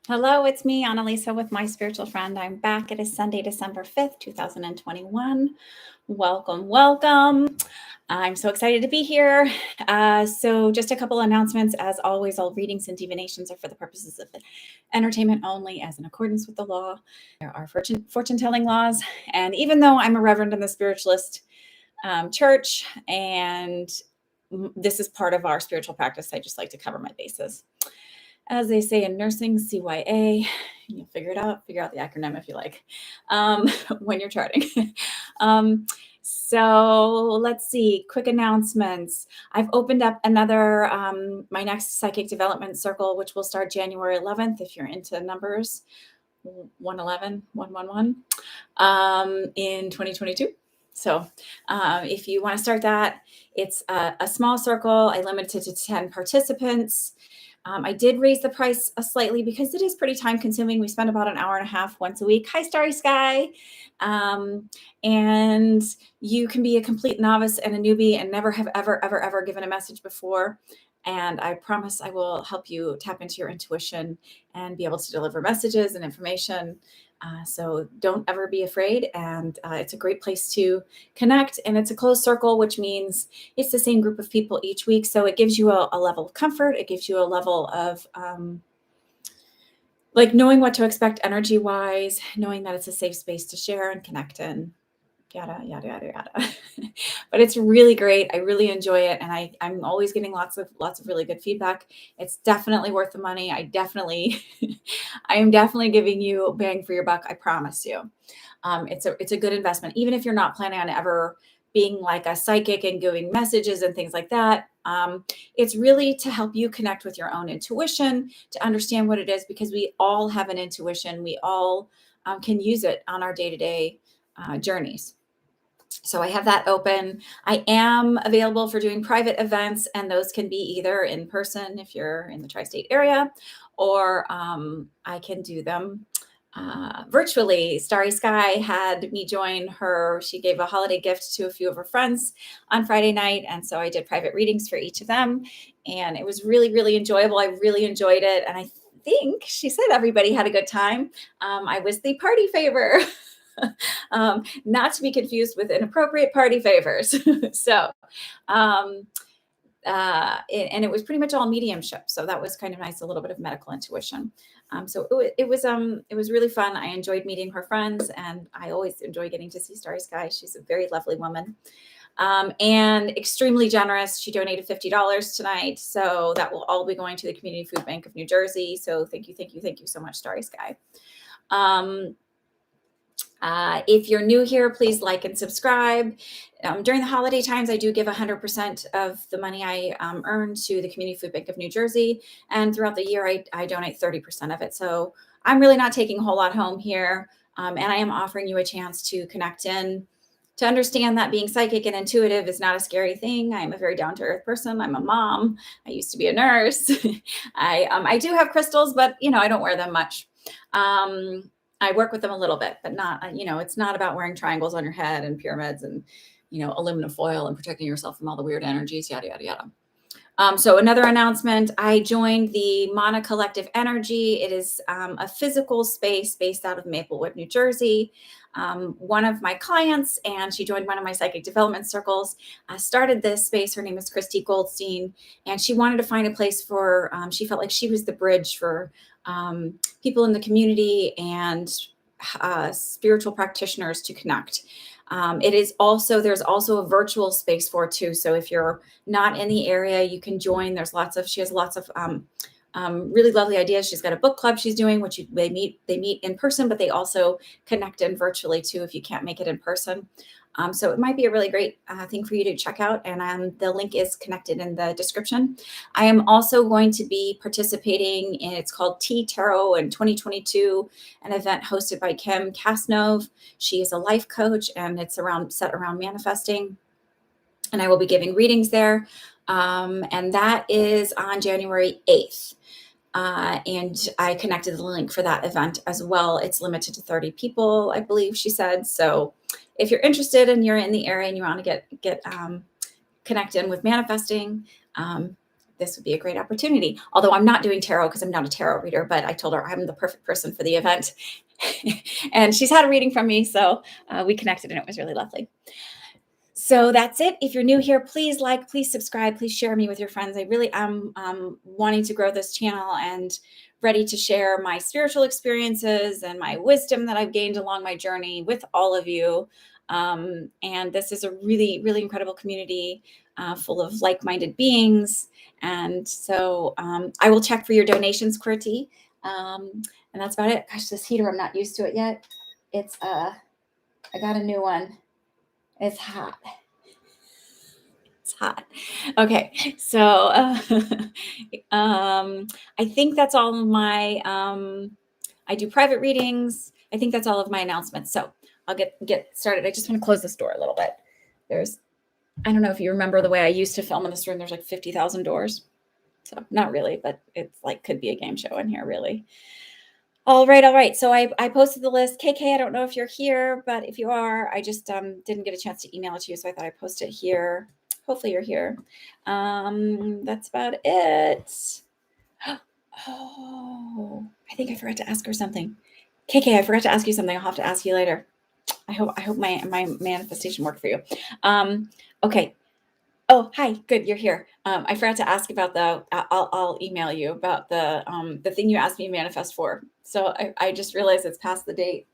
Hello, it's me, Annalisa, with my spiritual friend. I'm back. It is Sunday, December 5th, 2021. Welcome. I'm so excited to be here. So just a couple announcements. As always, all readings and divinations are for the purposes of entertainment only, as in accordance with the law. There are fortune-telling laws. And even though I'm a reverend in the spiritualist church, and this is part of our spiritual practice, I just like to cover my bases. As they say in nursing, CYA, you'll figure it out, figure out the acronym if you like, when you're charting. So let's see, quick announcements. I've opened up another, my next psychic development circle, which will start January 11th, if you're into numbers, 111, 111, in 2022. So if you want to start that, it's a small circle. I limited it to 10 participants. I did raise the price slightly because it is pretty time consuming. We spend about an hour and a half once a week. Hi, Starry Sky. And you can be a complete novice and a newbie and never have ever given a message before. And I promise I will help you tap into your intuition and be able to deliver messages and information. So don't ever be afraid. And it's a great place to connect. And it's a closed circle, which means it's the same group of people each week. So it gives you a level of comfort. It gives you a level of like knowing what to expect energy wise, knowing that it's a safe space to share and connect in. Yada, yada, yada, yada. But it's really great. I really enjoy it. And I'm always getting lots of really good feedback. It's definitely worth the money. I am definitely giving you bang for your buck. I promise you. It's a good investment, even if you're not planning on ever being like a psychic and giving messages and things like that. It's really to help you connect with your own intuition, to understand what it is, because we all have an intuition. We all can use it on our day-to-day journeys. So I have that open. I am available for doing private events, and those can be either in person if you're in the tri-state area, or I can do them virtually. Starry Sky had me join her. She gave a holiday gift to a few of her friends on Friday night. And so I did private readings for each of them. And it was really, really enjoyable. I really enjoyed it. And I think she said everybody had a good time. I was the party favor. Not to be confused with inappropriate party favors. So, and it was pretty much all mediumship. So that was kind of nice, a little bit of medical intuition. So it was really fun. I enjoyed meeting her friends, and I always enjoy getting to see Starry Sky. She's a very lovely woman. And extremely generous. She donated $50 tonight. So that will all be going to the Community Food Bank of New Jersey. So thank you so much, Starry Sky. If you're new here, please like and subscribe. During the holiday times, I do give 100% of the money I earn to the Community Food Bank of New Jersey. And throughout the year, I donate 30% of it. So I'm really not taking a whole lot home here. And I am offering you a chance to connect in, to understand that being psychic and intuitive is not a scary thing. I'm a very down-to-earth person. I'm a mom. I used to be a nurse. I do have crystals, but I don't wear them much. I work with them a little bit, but not, it's not about wearing triangles on your head and pyramids and, aluminum foil and protecting yourself from all the weird energies, yada, yada, yada. So another announcement, I joined the Mana Collective Energy. It is a physical space based out of Maplewood, New Jersey. One of my clients, and she joined one of my psychic development circles, started this space. Her name is Kristie Goldstein, and she wanted to find a place for, she felt like she was the bridge for people in the community and spiritual practitioners to connect. There's also a virtual space for it too. So if you're not in the area, you can join. She has lots of really lovely ideas. She's got a book club she's doing, which they meet in person, but they also connect in virtually too if you can't make it in person. So it might be a really great thing for you to check out. And the link is connected in the description. I am also going to be participating in, it's called Tea Tarot in 2022, an event hosted by Kim Kasnov. She is a life coach, and it's set around manifesting. And I will be giving readings there. And that is on January 8th. And I connected the link for that event as well. It's limited to 30 people, I believe she said. So if you're interested and you're in the area and you want to get connected with manifesting, this would be a great opportunity. Although I'm not doing tarot because I'm not a tarot reader, but I told her I'm the perfect person for the event. And she's had a reading from me, so we connected and it was really lovely. So that's it. If you're new here, please like, please subscribe, please share me with your friends. I really am wanting to grow this channel and ready to share my spiritual experiences and my wisdom that I've gained along my journey with all of you. And this is a really, really incredible community full of like-minded beings. And so I will check for your donations, Qwerty. And that's about it. Gosh, this heater, I'm not used to it yet. It's, I got a new one. It's hot. It's hot. Okay. So, I think that's all of my, I do private readings. I think that's all of my announcements. So I'll get started. I just want to close this door a little bit. I don't know if you remember the way I used to film in this room. There's like 50,000 doors. So not really, but it's like, could be a game show in here, really. All right. So I posted the list. KK, I don't know if you're here, but if you are, I just didn't get a chance to email it to you. So I thought I'd post it here. Hopefully you're here. That's about it. Oh, I think I forgot to ask her something. KK, I forgot to ask you something. I'll have to ask you later. I hope my manifestation worked for you. Okay. Oh, hi. Good. You're here. I forgot to ask about I'll email you about the thing you asked me to manifest for. So I just realized it's past the date.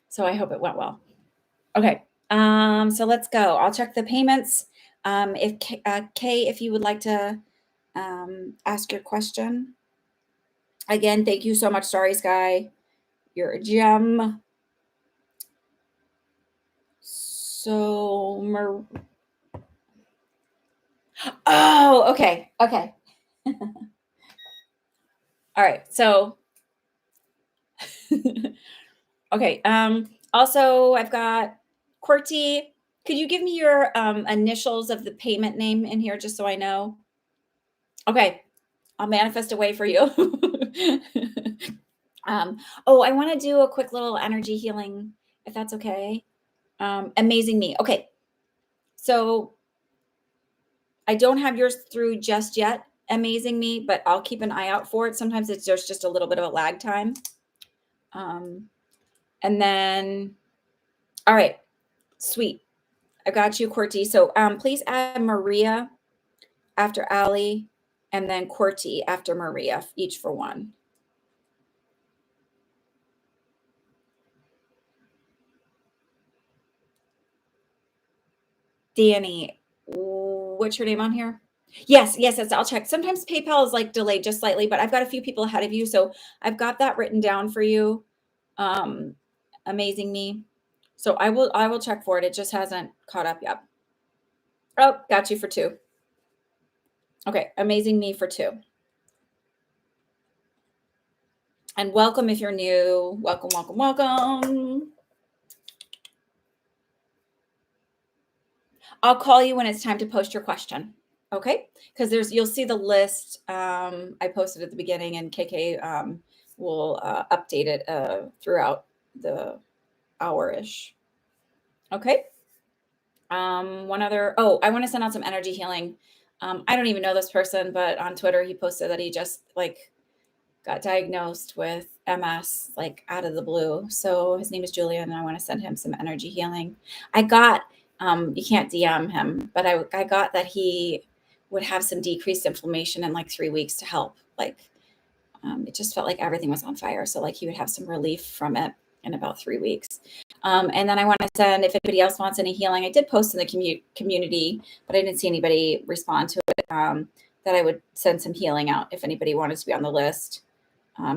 So I hope it went well. Okay. So let's go. I'll check the payments. If Kay, if you would like to ask your question. Again, thank you so much, Starry Sky. You're a gem. So, oh, okay. All right. So, okay. Also, I've got QWERTY. Could you give me your initials of the payment name in here just so I know? Okay. I'll manifest a way for you. Oh, I want to do a quick little energy healing, if that's okay. Amazing Me. Okay. So I don't have yours through just yet, Amazing Me, but I'll keep an eye out for it. Sometimes there's just a little bit of a lag time. And then, all right, sweet. I got you, QWERTY. So please add Maria after Allie and then QWERTY after Maria, each for one. Danny, what's your name on here? Yes. I'll check. Sometimes PayPal is like delayed just slightly, but I've got a few people ahead of you. So I've got that written down for you. Amazing Me. So I will check for it. It just hasn't caught up yet. Oh, got you for 2. Okay. Amazing Me for 2. And welcome if you're new. Welcome. I'll call you when it's time to post your question. Okay. Because you'll see the list I posted at the beginning, and KK will update it throughout the hour-ish. Okay. One other, I want to send out some energy healing. I don't even know this person, but on Twitter, he posted that he just got diagnosed with MS, out of the blue. So his name is Julian, and I want to send him some energy healing. I got, you can't DM him, but I got that he would have some decreased inflammation in 3 weeks to help. It just felt like everything was on fire. So he would have some relief from it in about 3 weeks. And then I want to send, if anybody else wants any healing, I did post in the community, but I didn't see anybody respond to it, that I would send some healing out if anybody wanted to be on the list.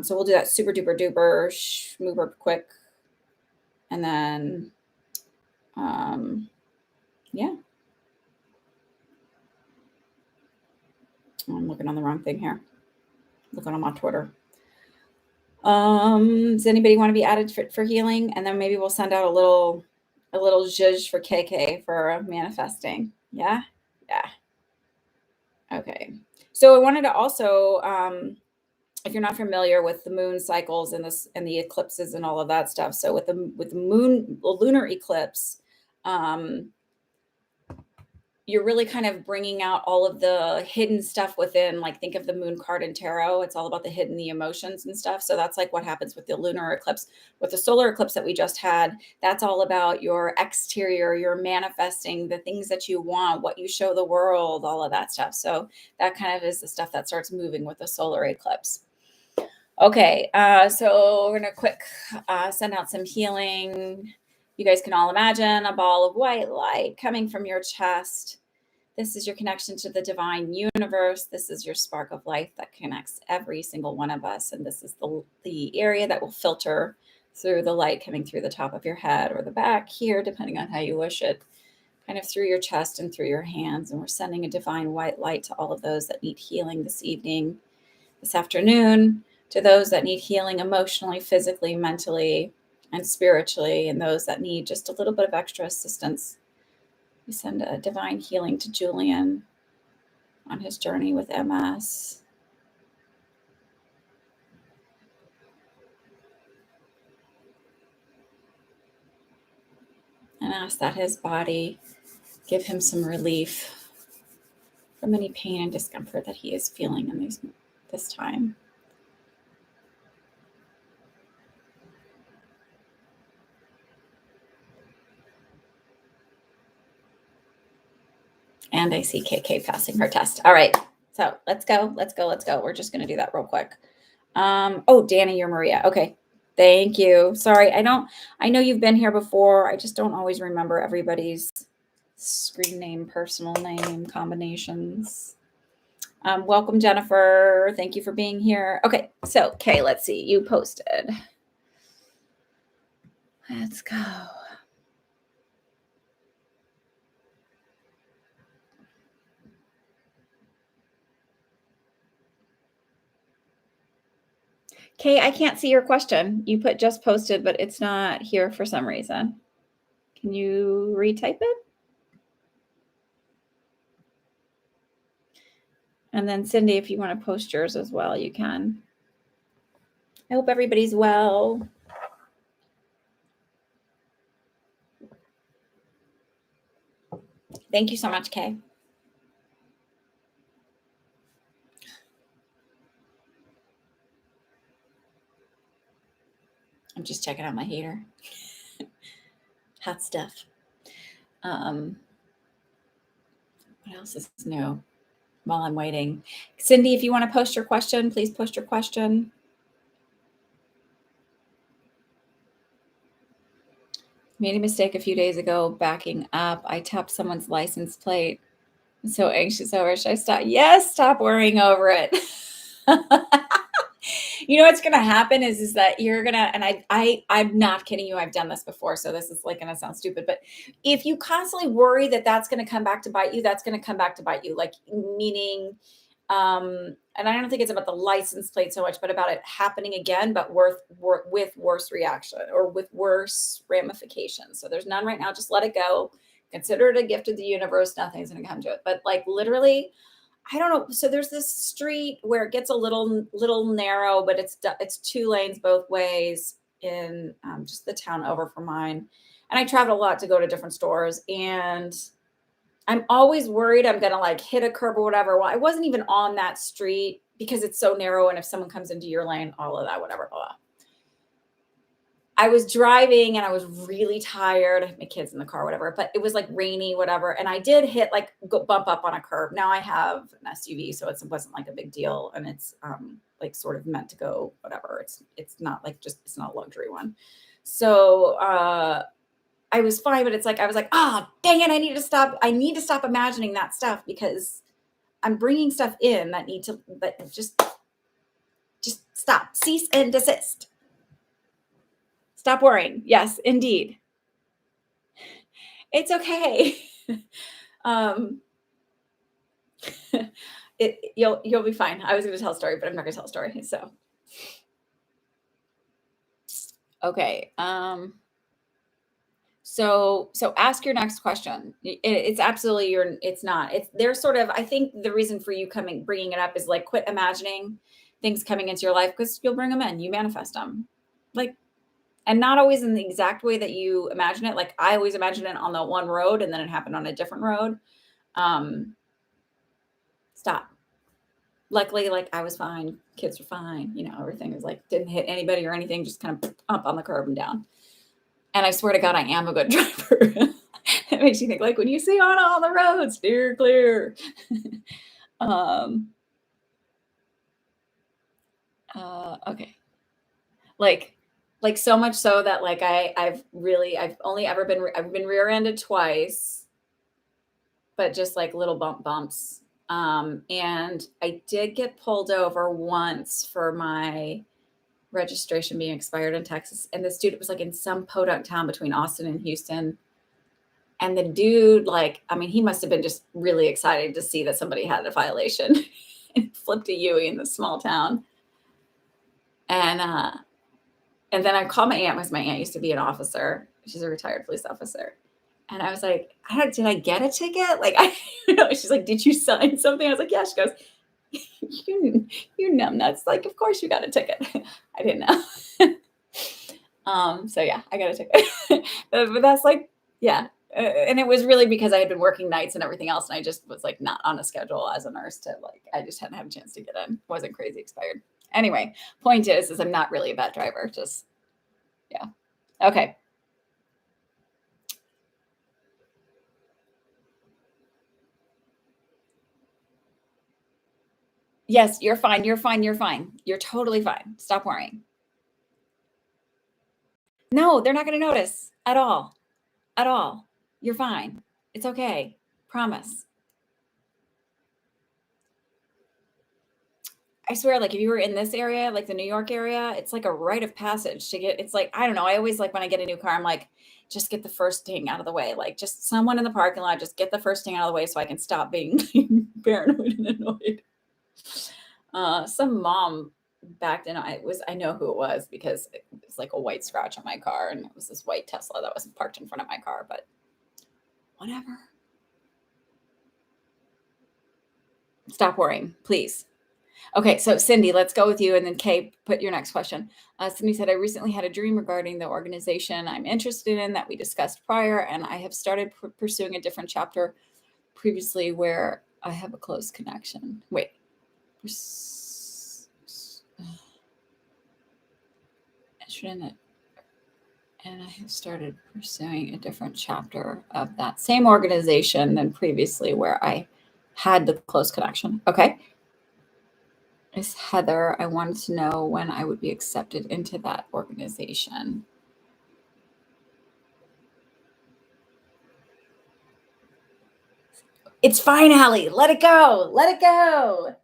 So we'll do that super duper duper schmoober quick. And then, yeah. I'm looking on the wrong thing here. Looking on my Twitter. Does anybody want to be added for healing? And then maybe we'll send out a little zhuzh for KK for manifesting. Yeah. Okay. So I wanted to also, if you're not familiar with the moon cycles and the eclipses and all of that stuff. So with the lunar eclipse, you're really kind of bringing out all of the hidden stuff within, like think of the moon card in tarot. It's all about the hidden, the emotions and stuff. So that's like what happens with the lunar eclipse. With the solar eclipse that we just had, that's all about your exterior, your manifesting, the things that you want, what you show the world, all of that stuff. So that kind of is the stuff that starts moving with the solar eclipse. Okay, so we're gonna quick send out some healing. You guys can all imagine a ball of white light coming from your chest. This is your connection to the divine universe. This is your spark of life that connects every single one of us. And this is the area that will filter through the light coming through the top of your head or the back here, depending on how you wish it, kind of through your chest and through your hands. And we're sending a divine white light to all of those that need healing this evening, this afternoon, to those that need healing emotionally, physically, mentally, and spiritually, and those that need just a little bit of extra assistance. We send a divine healing to Julian on his journey with MS. And ask that his body give him some relief from any pain and discomfort that he is feeling in this time. And I see KK passing her test. All right. So let's go. We're just going to do that real quick. Oh, Danny, you're Maria. Okay. Thank you. Sorry. I know you've been here before. I just don't always remember everybody's screen name, personal name combinations. Welcome, Jennifer. Thank you for being here. Okay. So, Kay, let's see. You posted. Let's go. Kay, I can't see your question. You put just posted, but it's not here for some reason. Can you retype it? And then Cindy, if you want to post yours as well, you can. I hope everybody's well. Thank you so much, Kay. I'm just checking out my heater. Hot stuff. What else is new while I'm waiting? Cindy, if you want to post your question, please post your question. Made a mistake a few days ago backing up. I tapped someone's license plate. I'm so anxious over it. Should I stop? Yes, stop worrying over it. You know what's going to happen is that you're going to, and I'm not kidding you. I've done this before. So this is like going to sound stupid, but if you constantly worry that that's going to come back to bite you, that's going to come back to bite you. Like meaning, and I don't think it's about the license plate so much, but about it happening again, but with worse reaction or with worse ramifications. So there's none right now. Just let it go. Consider it a gift of the universe. Nothing's going to come to it. But like literally, I don't know. So there's this street where it gets a little narrow, but it's 2 lanes both ways in just the town over from mine. And I travel a lot to go to different stores, and I'm always worried I'm going to like hit a curb or whatever. Well, I wasn't even on that street because it's so narrow. And if someone comes into your lane, all of that, whatever, blah. I was driving and I was really tired. I had my kids in the car, whatever, but it was like rainy, whatever. And I did hit bump up on a curb. Now I have an SUV, so it wasn't like a big deal. And it's like sort of meant to go, whatever. It's not like it's not a luxury one. So I was fine, but it's like, I was like, oh, dang it. I need to stop imagining that stuff because I'm bringing stuff in that just stop, cease and desist. Stop worrying. Yes, indeed. It's okay. You'll be fine. I was going to tell a story, but I'm not going to tell a story. So, okay. So ask your next question. It's absolutely it's not. There's sort of, I think the reason for you bringing it up is like, quit imagining things coming into your life because you'll bring them in. You manifest them. Like, and not always in the exact way that you imagine it. Like I always imagine it on the one road and then it happened on a different road. Stop. Luckily, like I was fine. Kids were fine. Everything was like, didn't hit anybody or anything, just kind of up on the curb and down. And I swear to God, I am a good driver. It makes you think, like, when you see on all the roads, steer clear. Okay. Like so much so that like I've only ever I've been rear-ended twice, but just like little bumps. And I did get pulled over once for my registration being expired in Texas. And this dude was like in some podunk town between Austin and Houston. And the dude, like, I mean, he must have been just really excited to see that somebody had a violation and flipped a Yui in this small town. And then I called my aunt because my aunt used to be an officer. She's a retired police officer. And I was like, did I get a ticket? Like, she's like, did you sign something? I was like, yeah. She goes, you numbnuts. Like, of course you got a ticket. I didn't know. So yeah, I got a ticket. But that's like, yeah. And it was really because I had been working nights and everything else. And I just was like not on a schedule as a nurse to like, I just hadn't had a chance to get in. Wasn't crazy expired. Anyway, point is I'm not really a bad driver. Just, yeah. Okay. Yes, you're fine. You're fine. You're fine. You're totally fine. Stop worrying. No, they're not going to notice at all. At all. You're fine. It's okay. Promise. I swear, like if you were in this area, like the New York area, it's like a rite of passage to get, it's like, I don't know. I always like when I get a new car, I'm like, just get the first ding out of the way. Like just someone in the parking lot, just get the first ding out of the way so I can stop being paranoid and annoyed. Some mom backed in. I know who it was because it was like a white scratch on my car and it was this white Tesla that was parked in front of my car, but whatever. Stop worrying, please. Okay, so Cindy, let's go with you. And then Kay, put your next question. Cindy said, I recently had a dream regarding the organization I'm interested in that we discussed prior, and I have started pursuing a different chapter previously where I have a close connection. Wait. And I have started pursuing a different chapter of that same organization than previously where I had the close connection. Okay. It's Heather. I wanted to know when I would be accepted into that organization. It's fine, Allie. Let it go. Let it go.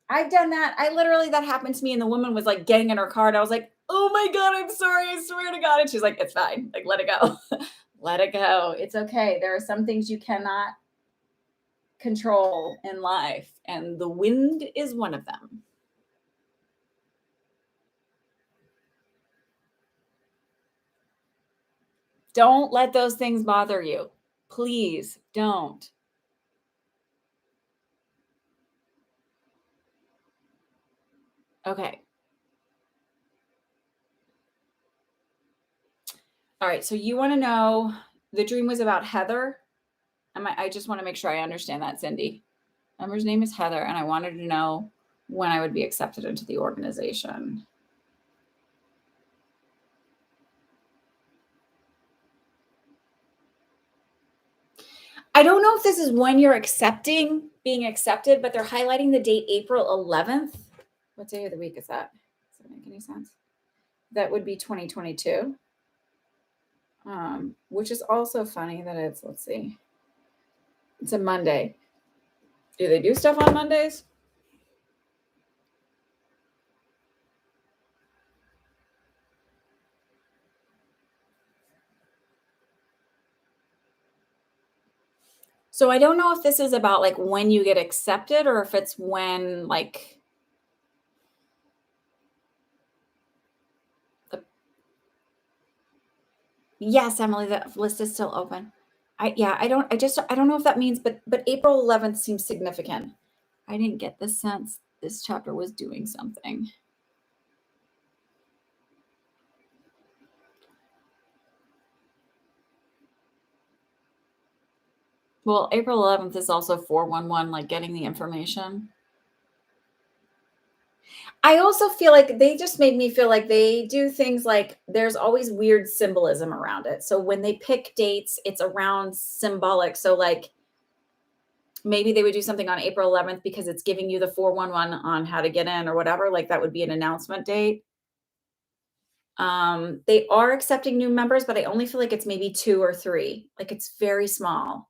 I've done that. That happened to me. And the woman was like getting in her car. And I was like, oh my God, I'm sorry. I swear to God. And she's like, it's fine. Like, let it go. Let it go. It's okay. There are some things you cannot control in life. And the wind is one of them. Don't let those things bother you. Please don't. Okay. All right. So you want to know the dream was about Heather. I just want to make sure I understand that, Cindy. Her name is Heather, and I wanted to know when I would be accepted into the organization. I don't know if this is when you're being accepted, but they're highlighting the date April 11th. What day of the week is that? Does that make any sense? That would be 2022. Which is also funny that let's see. It's a Monday. Do they do stuff on Mondays? So I don't know if this is about like when you get accepted or if it's when like yes, Emily, the list is still open. I don't know if that means, but April 11th seems significant. I didn't get the sense this chapter was doing something. Well, April 11th is also 411, like getting the information. I also feel like they just made me feel like they do things like there's always weird symbolism around it. So when they pick dates, it's around symbolic. So like maybe they would do something on April 11th because it's giving you the 411 on how to get in or whatever. Like that would be an announcement date. They are accepting new members, but I only feel like it's maybe 2 or 3. Like it's very small.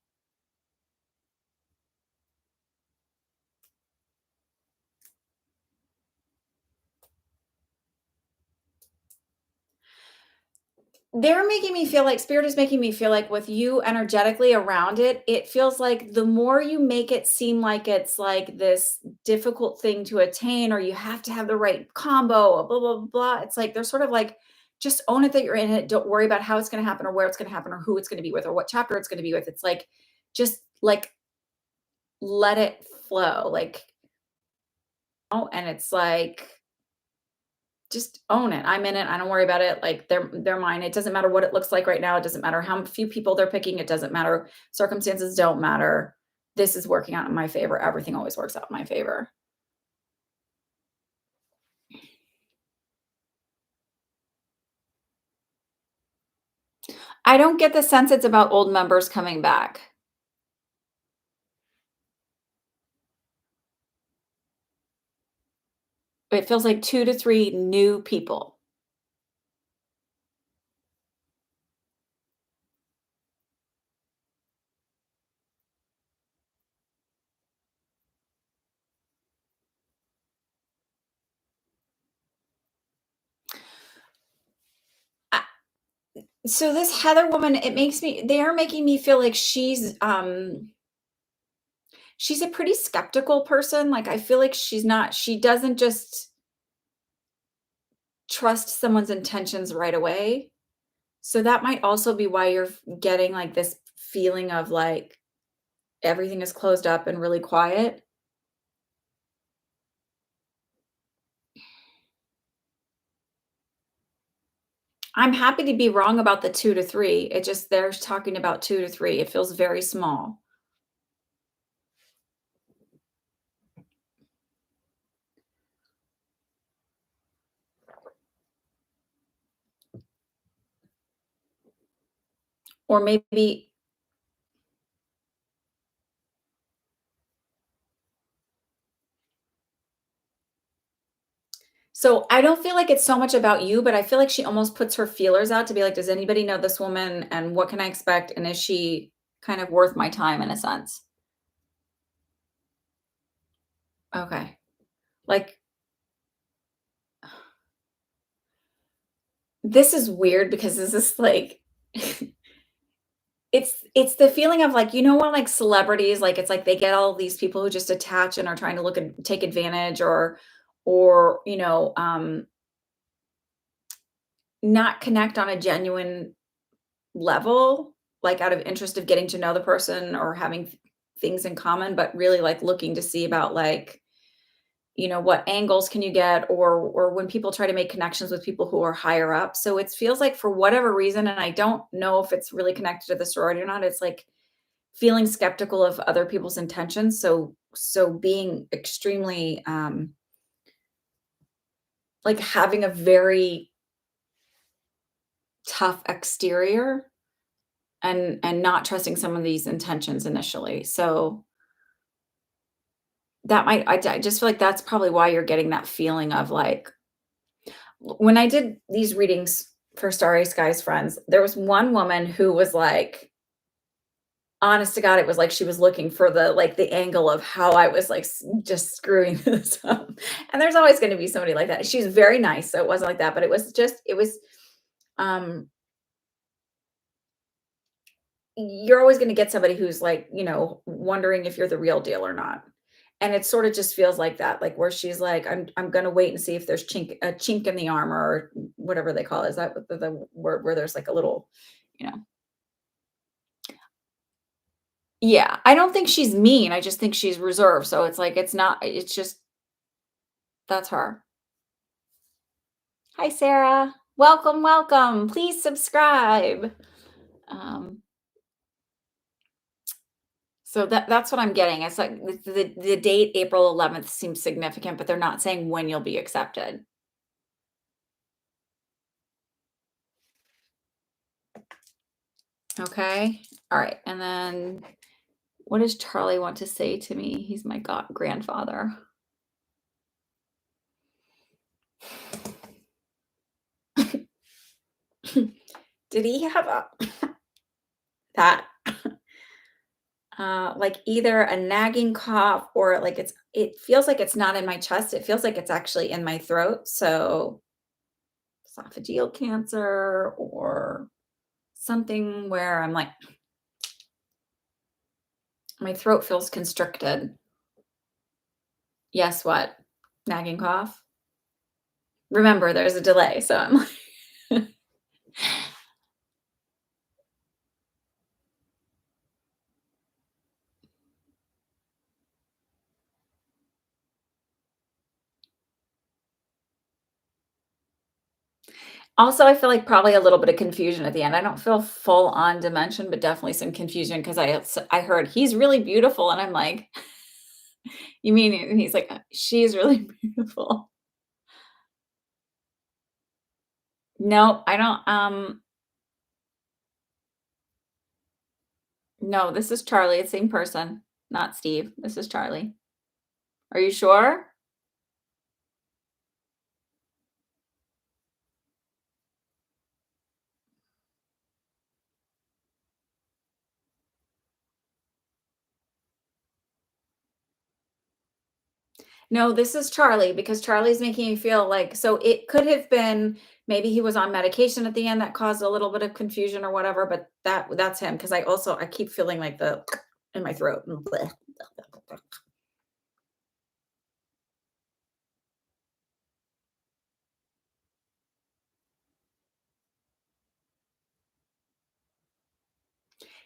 They're making me feel like Spirit is making me feel like with you energetically around it, it feels like the more you make it seem like it's like this difficult thing to attain or you have to have the right combo, blah, blah, blah, blah. It's like they're sort of like, just own it that you're in it. Don't worry about how it's going to happen or where it's going to happen or who it's going to be with or what chapter it's going to be with. It's like, just like let it flow. Like, oh, and it's like, just own it. I'm in it. I don't worry about it. Like they're mine. It doesn't matter what it looks like right now. It doesn't matter how few people they're picking. It doesn't matter. Circumstances don't matter. This is working out in my favor. Everything always works out in my favor. I don't get the sense it's about old members coming back. It feels like 2 to 3 new people. I So this Heather woman, they are making me feel like she's a pretty skeptical person. Like I feel like she doesn't just trust someone's intentions right away. So that might also be why you're getting like this feeling of like everything is closed up and really quiet. I'm happy to be wrong about the 2 to 3. It just they're talking about 2 to 3. It feels very small. Or maybe so I don't feel like it's so much about you, but I feel like she almost puts her feelers out to be like, does anybody know this woman and what can I expect? And is she kind of worth my time in a sense? Okay. Like this is weird because this is like it's the feeling of like, you know what, like celebrities, like it's like they get all these people who just attach and are trying to look and take advantage or not connect on a genuine level, like out of interest of getting to know the person or having things in common, but really like looking to see about like, what angles can you get or when people try to make connections with people who are higher up. So it feels like for whatever reason, and I don't know if it's really connected to the sorority or not, it's like feeling skeptical of other people's intentions. So being extremely like having a very tough exterior and not trusting some of these intentions initially. So that I just feel like that's probably why you're getting that feeling of like when I did these readings for Starry Skies Friends, there was one woman who was like, honest to God, it was like she was looking for the angle of how I was like just screwing this up. And there's always going to be somebody like that. She's very nice, so it wasn't like that, but it was um you're always going to get somebody who's like, wondering if you're the real deal or not. And it sort of just feels like that, like where she's like, I'm gonna wait and see if there's a chink in the armor or whatever they call it. Is that what the word where there's like a little, you know? Yeah, I don't think she's mean. I just think she's reserved. So it's like it's not. It's just that's her. Hi, Sarah. Welcome, welcome. Please subscribe. Um, So that's what I'm getting. It's like the date April 11th seems significant, but they're not saying when you'll be accepted. Okay. All right. And then what does Charlie want to say to me? He's my grandfather. Did he have that like either a nagging cough or like it feels like it's not in my chest. It feels like it's actually in my throat. So esophageal cancer or something where I'm like my throat feels constricted. Yes, what? Nagging cough? Remember, there's a delay, so I'm like also, I feel like probably a little bit of confusion at the end. I don't feel full on dementia, but definitely some confusion because I heard, "He's really beautiful," and I'm like, "You mean" and he's like, "She's really beautiful." No, I don't, no, this is Charlie, it's same person, not Steve. This is Charlie. Are you sure? No, this is Charlie because Charlie's making me feel like so it could have been maybe he was on medication at the end that caused a little bit of confusion or whatever, but that's him because I keep feeling like the in my throat.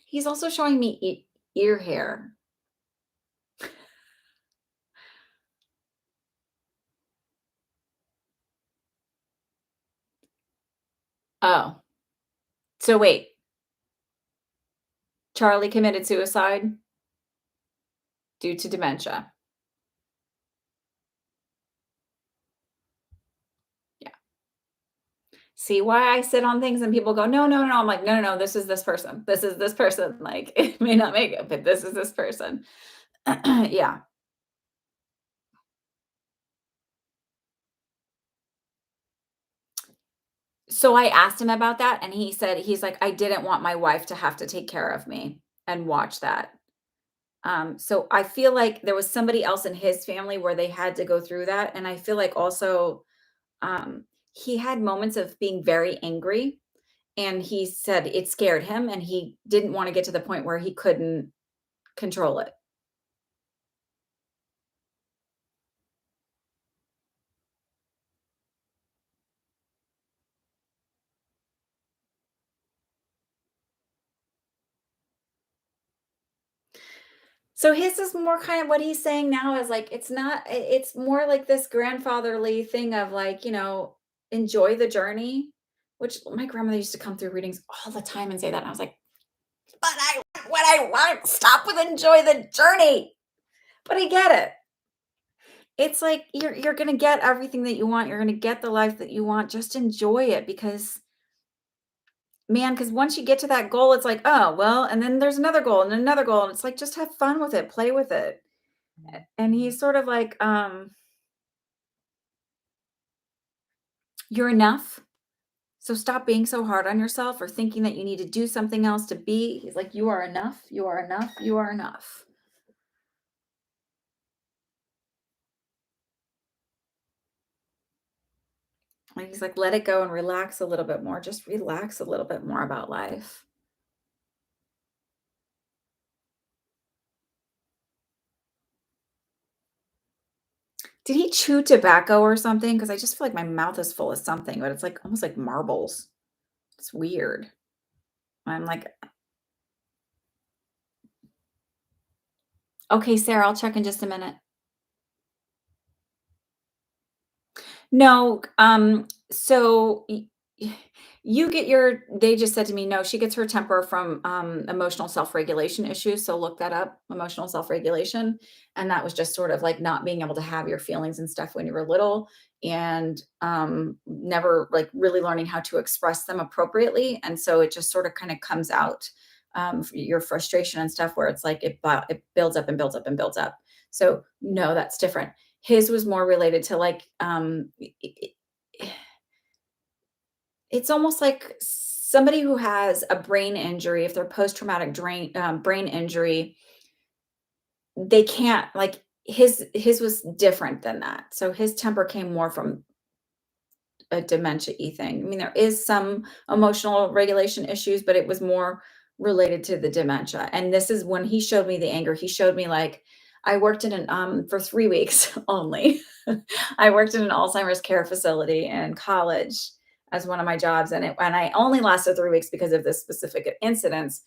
He's also showing me ear hair. Oh, so wait, Charlie committed suicide due to dementia. Yeah. See why I sit on things and people go, no, no, no. I'm like, no, no, no, this is this person. This is this person. Like, it may not make it, but this is this person. Yeah. So I asked him about that and he said he's like, "I didn't want my wife to have to take care of me and watch that." So I feel like there was somebody else in his family where they had to go through that, and I feel like also, um, he had moments of being very angry, and he said it scared him, and he didn't wanna get to the point where he couldn't control it. So his is more kind of what he's saying now is like it's not it's more like this grandfatherly thing of like, enjoy the journey, which my grandmother used to come through readings all the time and say that. And I was like, but I want what I want. Stop with enjoy the journey. But I get it. It's like you're gonna get everything that you want. You're gonna get the life that you want. Just enjoy it because man, because once you get to that goal, it's like, oh well, and then there's another goal and another goal. And it's like just have fun with it, play with it. And he's sort of like, you're enough. So stop being so hard on yourself or thinking that you need to do something else to be. He's like, you are enough. You are enough. You are enough. And he's like, let it go and relax a little bit more. Just relax a little bit more about life. Did he chew tobacco or something? Because I just feel like my mouth is full of something, but it's like almost like marbles. It's weird. I'm like, okay, Sarah, I'll check in just a minute. No, so they just said to me, no, she gets her temper from emotional self-regulation issues. So look that up, emotional self-regulation. And that was just sort of like not being able to have your feelings and stuff when you were little, and never like really learning how to express them appropriately. And so it just sort of kind of comes out, your frustration and stuff, where it's like it builds up and builds up and builds up. So no, that's different. His was more related to like, it's almost like somebody who has a brain injury, if they're post-traumatic brain injury, they can't like his was different than that. So his temper came more from a dementia-y thing. I mean, there is some emotional regulation issues, but it was more related to the dementia. And this is when he showed me the anger. He showed me like I worked in an for 3 weeks only. I worked in an Alzheimer's care facility in college as one of my jobs, and I only lasted 3 weeks because of this specific incidents.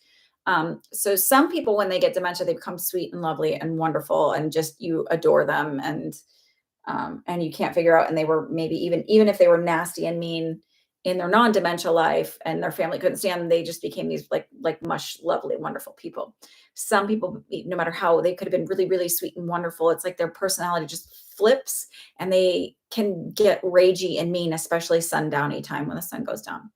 So some people, when they get dementia, they become sweet and lovely and wonderful, and just you adore them, and you can't figure out, and they were maybe even if they were nasty and mean in their non-dementia life and their family couldn't stand them, they just became these like mush lovely wonderful people. Some people, no matter how they could have been really really sweet and wonderful, it's like their personality just flips, and they can get ragey and mean, especially sundowny time when the sun goes down.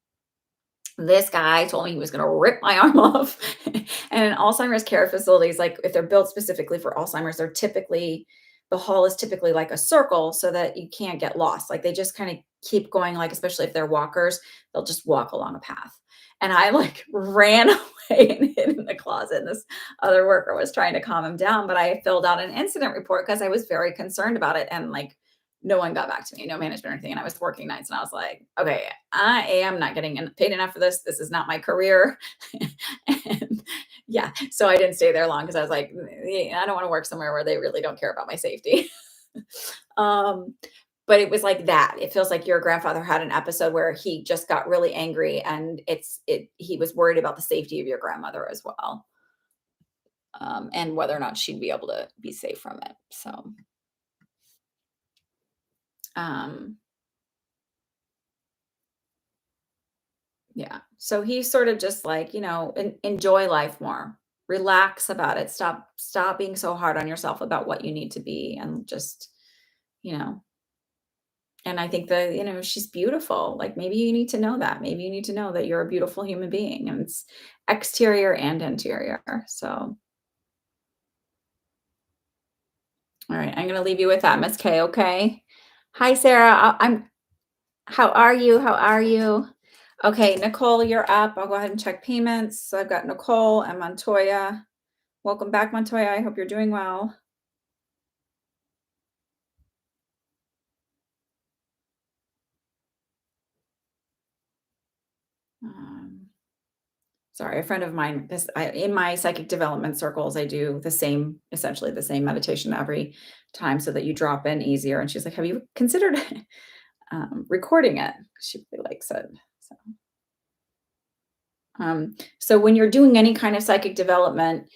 This guy told me he was going to rip my arm off. And in Alzheimer's care facilities, like if they're built specifically for Alzheimer's, the hall is typically like a circle so that you can't get lost. Like they just kind of keep going, like, especially if they're walkers, they'll just walk along a path. And I like ran away and hid in the closet. And this other worker was trying to calm him down, but I filled out an incident report because I was very concerned about it. And like, no one got back to me, no management or anything. And I was working nights, and I was like, okay, I am not getting paid enough for this. This is not my career. And yeah, so I didn't stay there long because I was like, I don't want to work somewhere where they really don't care about my safety. um, but it was like that. It feels like your grandfather had an episode where he just got really angry, and he was worried about the safety of your grandmother as well. And whether or not she'd be able to be safe from it. So, um, yeah. So he's sort of just like, enjoy life more. Relax about it. Stop being so hard on yourself about what you need to be, and just, you know, and I think that, she's beautiful. Like maybe you need to know that. Maybe you need to know that you're a beautiful human being, and it's exterior and interior. So, all right, I'm going to leave you with that, Miss K. Okay. Hi, Sarah. How are you? How are you? Okay, Nicole, you're up. I'll go ahead and check payments. So I've got Nicole and Montoya. Welcome back, Montoya. I hope you're doing well. Sorry, a friend of mine, in my psychic development circles, I do essentially the same meditation every time so that you drop in easier. And she's like, have you considered recording it? She really likes it. So when you're doing any kind of psychic development,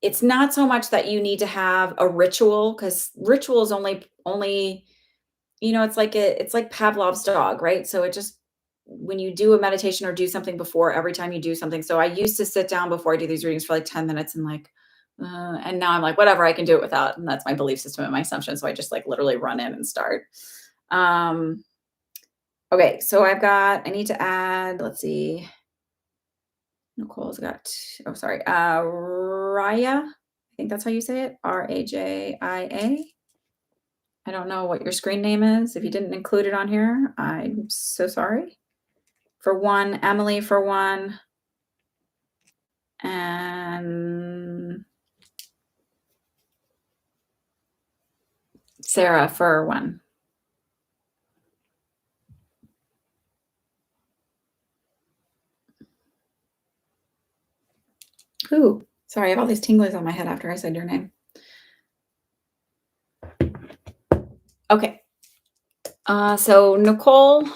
it's not so much that you need to have a ritual, because ritual is only it's like Pavlov's dog, right? So it just when you do a meditation or do something before, every time you do something. So I used to sit down before I do these readings for like 10 minutes and and now I'm like, whatever, I can do it without. And that's my belief system and my assumption. So I just like literally run in and start. Okay, so I need to add, let's see. Nicole's got, oh, sorry, Raya. I think that's how you say it. Rajia. I don't know what your screen name is. If you didn't include it on here, I'm so sorry. For one, Emily for one, and Sarah for one. Ooh, sorry, I have all these tinglies on my head after I said your name. Okay. So Nicole,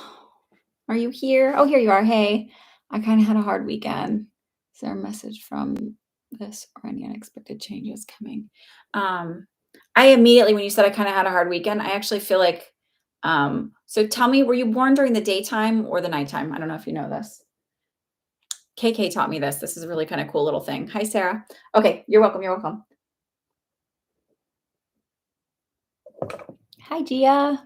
are you here? Oh, here you are. Hey, I kind of had a hard weekend. Is there a message from this or any unexpected changes coming? I immediately, when you said I kind of had a hard weekend, I actually feel like So tell me, were you born during the daytime or the nighttime? I don't know if you know this. KK taught me this. This is a really kind of cool little thing. Hi, Sarah. Okay, you're welcome. You're welcome. Hi, Gia.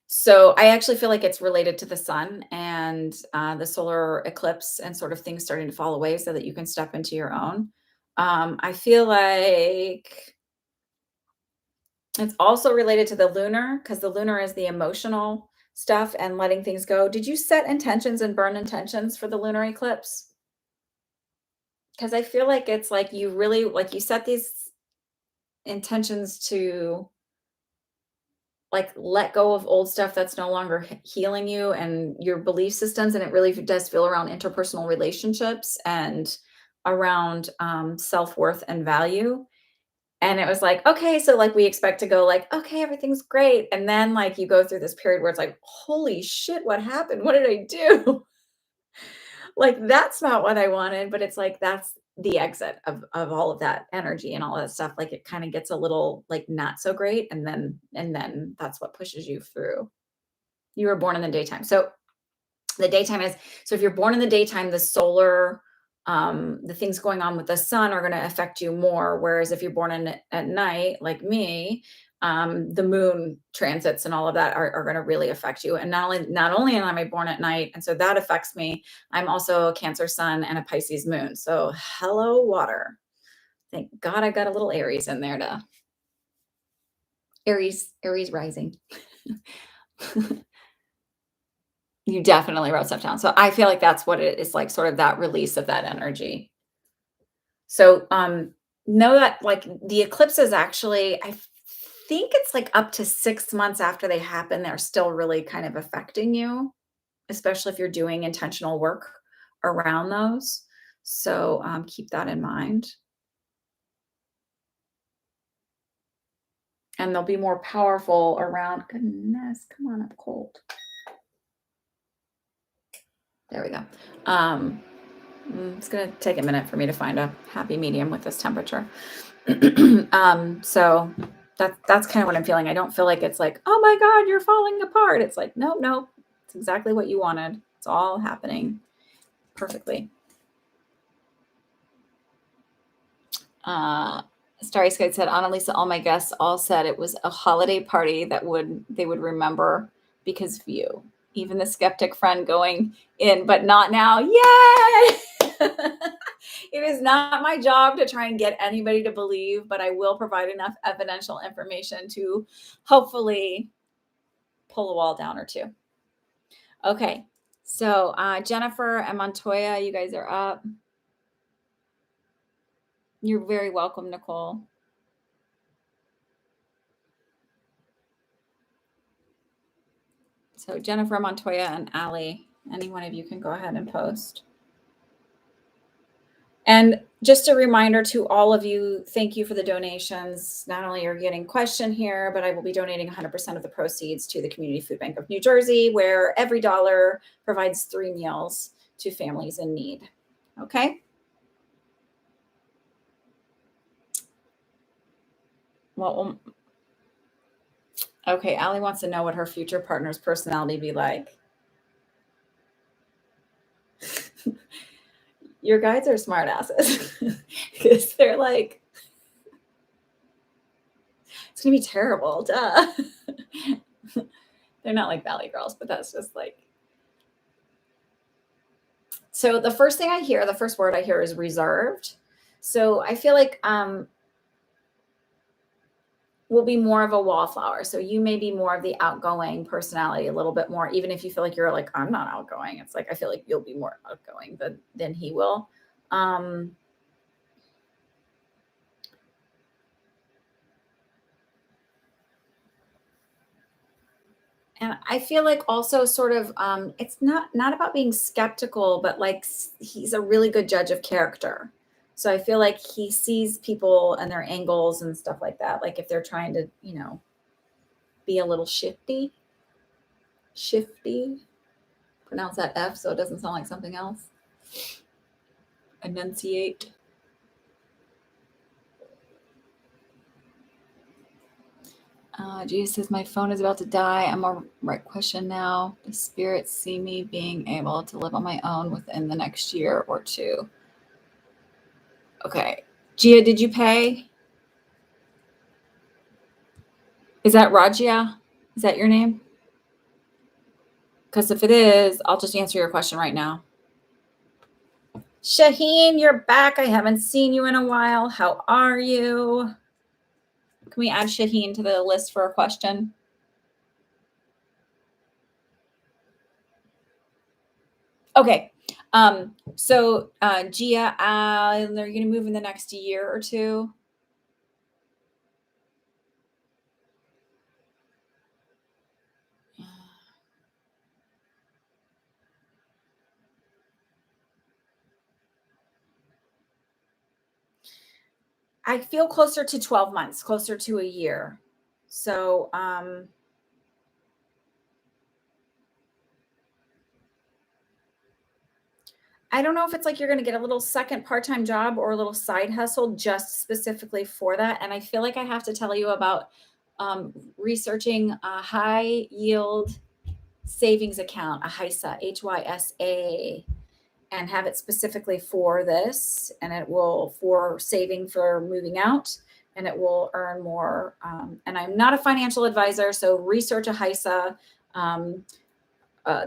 So I actually feel like it's related to the sun and the solar eclipse and sort of things starting to fall away so that you can step into your own. I feel like it's also related to the lunar because the lunar is the emotional stuff and letting things go. Did you set intentions and burn intentions for the lunar eclipse? Because I feel like it's like you really like you set these intentions to like let go of old stuff that's no longer healing you and your belief systems, and it really does feel around interpersonal relationships and around self-worth and value. And it was like, okay, so like we expect to go like, okay, everything's great, and then like you go through this period where it's like, holy shit, what happened? What did I do? Like that's not what I wanted, but it's like that's the exit of all of that energy and all that stuff. Like it kind of gets a little like not so great, and then that's what pushes you through. You were born in the daytime. So the daytime is so if you're born in the daytime, the solar the things going on with the sun are going to affect you more, whereas if you're born in at night like me, the moon transits and all of that are going to really affect you. And not only am I born at night, and so that affects me, I'm also a Cancer sun and a Pisces moon, so hello water. Thank God I got a little Aries in there to Aries rising. You definitely wrote stuff down. So I feel like that's what it is, like sort of that release of that energy. So know that like the eclipses actually, I think it's like up to 6 months after they happen, they're still really kind of affecting you, especially if you're doing intentional work around those. So keep that in mind. And they'll be more powerful around, goodness, come on up cold. There we go. It's going to take a minute for me to find a happy medium with this temperature. So that's kind of what I'm feeling. I don't feel like it's like, oh my God, you're falling apart. It's like, nope, nope. It's exactly what you wanted. It's all happening perfectly. Starry Sky said, Annalisa, all my guests all said it was a holiday party that they would remember because of you. Even the skeptic friend going in, but not now. Yay! It is not my job to try and get anybody to believe, but I will provide enough evidential information to hopefully pull a wall down or two. Okay. So Jennifer and Montoya, you guys are up. You're very welcome, Nicole. So Jennifer, Montoya, and Allie, any one of you can go ahead and post. And just a reminder to all of you, thank you for the donations. Not only are you getting question here, but I will be donating 100% of the proceeds to the Community Food Bank of New Jersey, where every dollar provides 3 meals to families in need. Okay? Well, okay, Allie wants to know what her future partner's personality be like. Your guides are smart asses because they're like, it's gonna be terrible, duh. They're not like Valley Girls, but that's just like. So the first thing I hear, the first word I hear is reserved. So I feel like will be more of a wallflower. So you may be more of the outgoing personality, a little bit more, even if you feel like you're like, I'm not outgoing. It's like, I feel like you'll be more outgoing than he will. And I feel like also sort of, it's not about being skeptical, but like he's a really good judge of character. So I feel like he sees people and their angles and stuff like that. Like if they're trying to, be a little shifty, pronounce that F so it doesn't sound like something else. Enunciate. Jesus says, my phone is about to die. I'm a right question now. The spirits see me being able to live on my own within the next year or two. Okay. Gia, did you pay? Is that Rajia? Is that your name? Because if it is, I'll just answer your question right now. Shaheen, you're back. I haven't seen you in a while. How are you? Can we add Shaheen to the list for a question? Okay. So Gia, are you going to move in the next year or two? I feel closer to 12 months, closer to a year. So, I don't know if it's like you're going to get a little second part-time job or a little side hustle just specifically for that. And I feel like I have to tell you about researching a high yield savings account, a HYSA, HYSA, and have it specifically for this. And it will for saving for moving out, and it will earn more. And I'm not a financial advisor, so research a HYSA.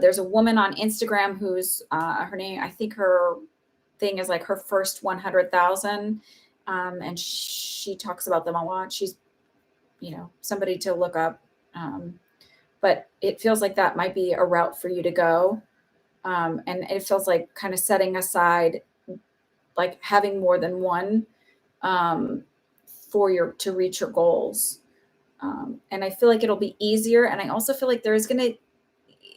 There's a woman on Instagram who's her name, I think her thing is like her first 100,000. And she talks about them a lot. She's, somebody to look up. But it feels like that might be a route for you to go. And it feels like kind of setting aside, like having more than one to reach your goals. And I feel like it'll be easier. And I also feel like there's going to,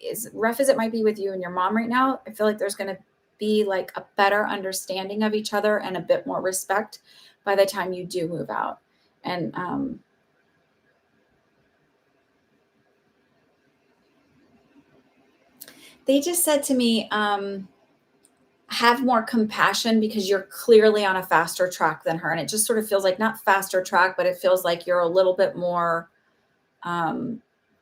as rough as it might be with you and your mom right now, I feel like there's going to be like a better understanding of each other and a bit more respect by the time you do move out. And they just said to me, have more compassion because you're clearly on a faster track than her. And it just sort of feels like not faster track, but it feels like you're a little bit more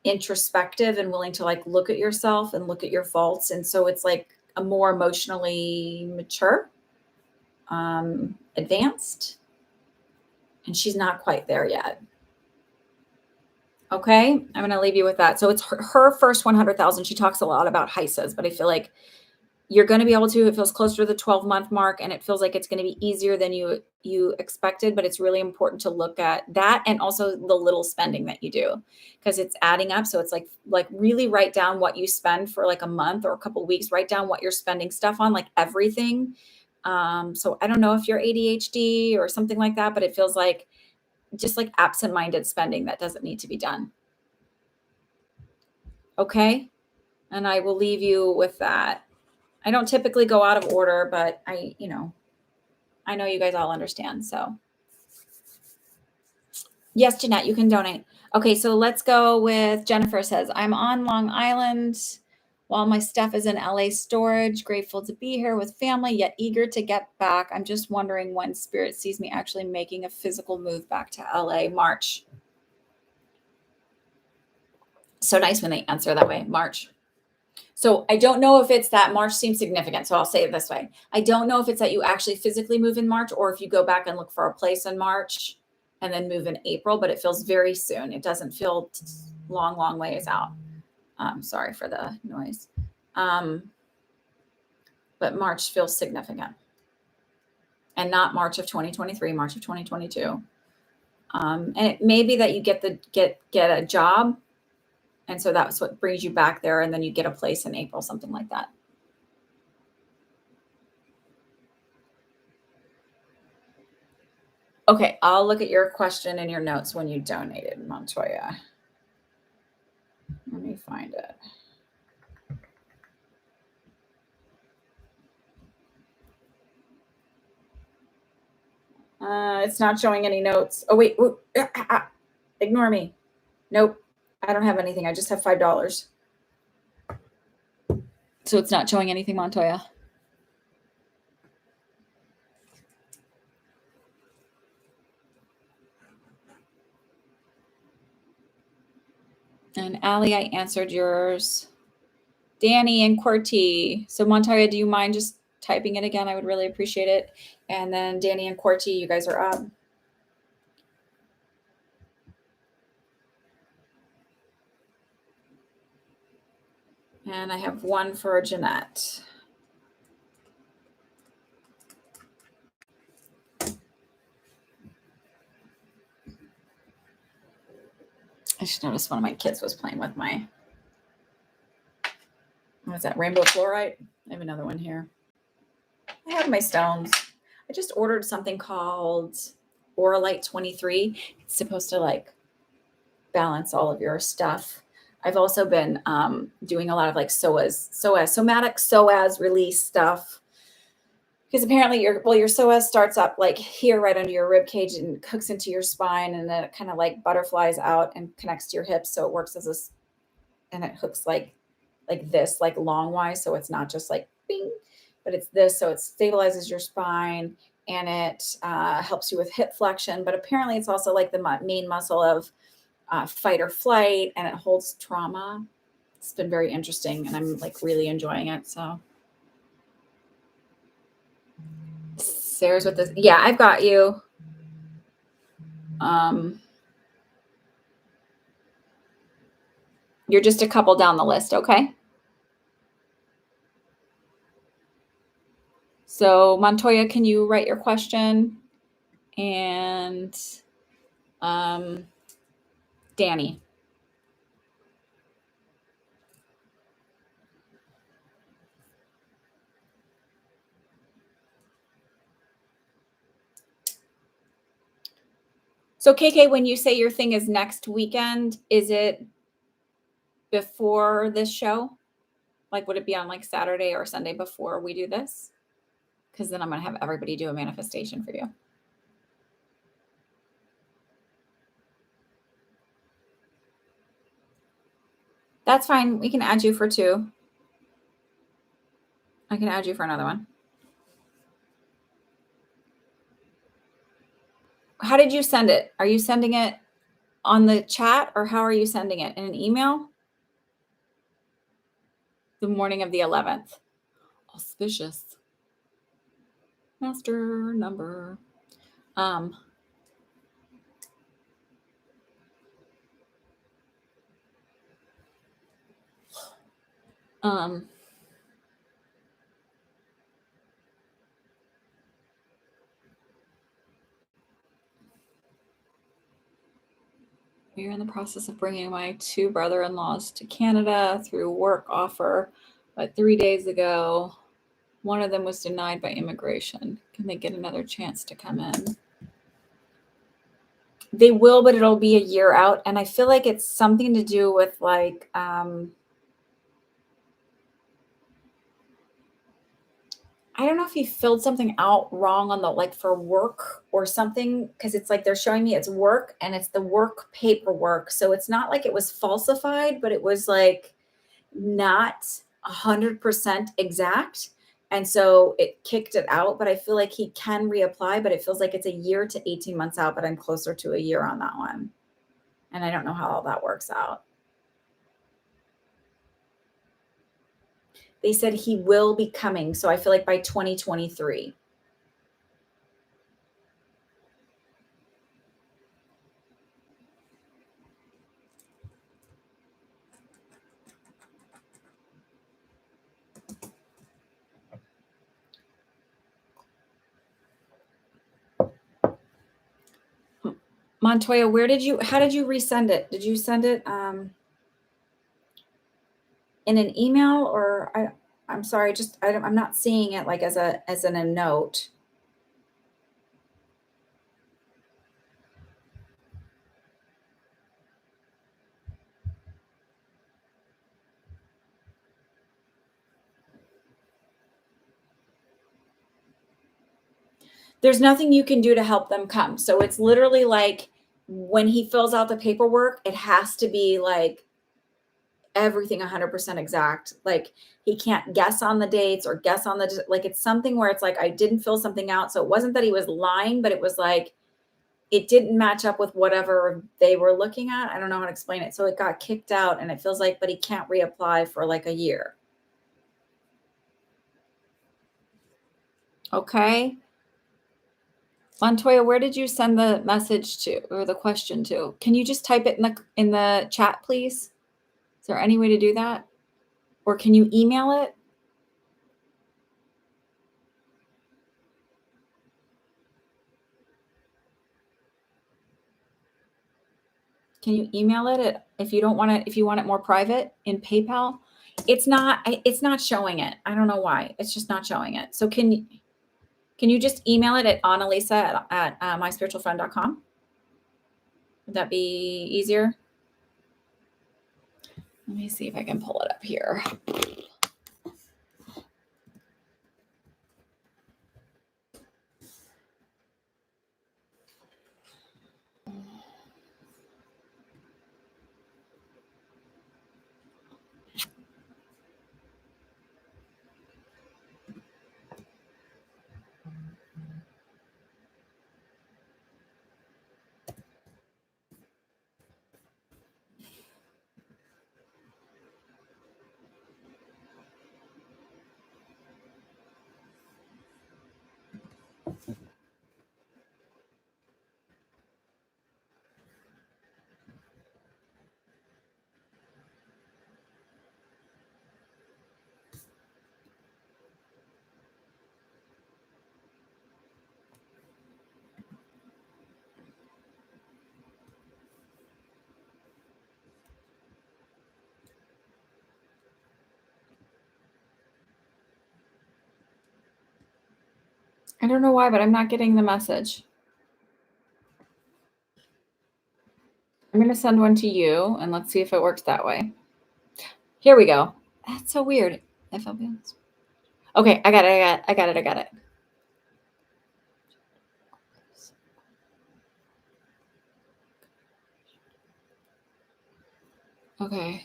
introspective and willing to like look at yourself and look at your faults. And so it's like a more emotionally mature, advanced, and she's not quite there yet. Okay. I'm going to leave you with that. So it's her first 100,000. She talks a lot about HYSAs, but I feel like you're going to be able to, it feels closer to the 12-month mark, and it feels like it's going to be easier than you expected, but it's really important to look at that and also the little spending that you do because it's adding up. So it's like really write down what you spend for like a month or a couple of weeks, write down what you're spending stuff on, like everything. So I don't know if you're ADHD or something like that, but it feels like just like absent-minded spending that doesn't need to be done. Okay. And I will leave you with that. I don't typically go out of order, but I know you guys all understand. So yes, Jeanette, you can donate. Okay. So let's go with Jennifer says, I'm on Long Island while my stuff is in LA storage, grateful to be here with family, yet eager to get back. I'm just wondering when Spirit sees me actually making a physical move back to LA. March. So nice when they answer that way. March. So I don't know if it's that March seems significant. So I'll say it this way. I don't know if it's that you actually physically move in March or if you go back and look for a place in March and then move in April, but it feels very soon. It doesn't feel long ways out. Sorry for the noise. But March feels significant. And not March of 2023, March of 2022. And it may be that you get a job. And so that's what brings you back there. And then you get a place in April, something like that. Okay, I'll look at your question in your notes when you donated, Montoya. Let me find it. It's not showing any notes. Oh, wait. Ignore me. Nope. I don't have anything. I just have $5. So it's not showing anything, Montoya. And Allie, I answered yours. Danny and QWERTY. So Montoya, do you mind just typing it again? I would really appreciate it. And then Danny and QWERTY, you guys are up. And I have one for Jeanette. I just noticed one of my kids was playing with my, what's that, rainbow fluorite? I have another one here. I have my stones. I just ordered something called Auralite 23. It's supposed to like balance all of your stuff. I've also been doing a lot of like somatic psoas release stuff. Because apparently your psoas starts up like here right under your rib cage and hooks into your spine, and then it kind of like butterflies out and connects to your hips. So it works as this, and it hooks like this, like longwise. So it's not just like bing, but it's this. So it stabilizes your spine and it helps you with hip flexion. But apparently it's also like the main muscle of fight or flight, and it holds trauma. It's been very interesting, and I'm like really enjoying it. So Sarah's with this. Yeah, I've got you. You're just a couple down the list, okay? So Montoya, can you write your question? And Danny. So KK, when you say your thing is next weekend, is it before this show? Like, would it be on like Saturday or Sunday before we do this? Because then I'm going to have everybody do a manifestation for you. That's fine. We can add you for 2. I can add you for another one. How did you send it? Are you sending it on the chat, or how are you sending it? In an email? The morning of the 11th. Auspicious. Master number. We're in the process of bringing my 2 brother-in-laws to Canada through work offer, but 3 days ago, one of them was denied by immigration. Can they get another chance to come in? They will, but it'll be a year out. And I feel like it's something to do with like, I don't know if he filled something out wrong on the, like for work or something. Cause it's like, they're showing me it's work and it's the work paperwork. So it's not like it was falsified, but it was like not 100% exact. And so it kicked it out, but I feel like he can reapply, but it feels like it's a year to 18 months out, but I'm closer to a year on that one. And I don't know how all that works out. They said he will be coming. So I feel like by 2023. Montoya, how did you resend it? Did you send it in an email, or I'm sorry, I'm not seeing it like as in a note. There's nothing you can do to help them come. So it's literally like when he fills out the paperwork, it has to be like everything 100% exact. Like he can't guess on the dates or guess on like it's something where it's like I didn't fill something out. So it wasn't that he was lying, but it was like it didn't match up with whatever they were looking at. I don't know how to explain it. So it got kicked out, and it feels like, but he can't reapply for like a year. Okay. Montoya, where did you send the message to or the question to? Can you just type it in the chat, please? Is there any way to do that? Or can you email it? Can you email it if you don't want it, if you want it more private in PayPal? It's not showing it. I don't know why. It's just not showing it. So can you just email it at Annalisa at myspiritualfriend.com? Would that be easier? Let me see if I can pull it up here. I don't know why, but I'm not getting the message. I'm going to send one to you, and let's see if it works that way. Here we go. That's so weird. If I'll be honest. Okay, I got it. Okay.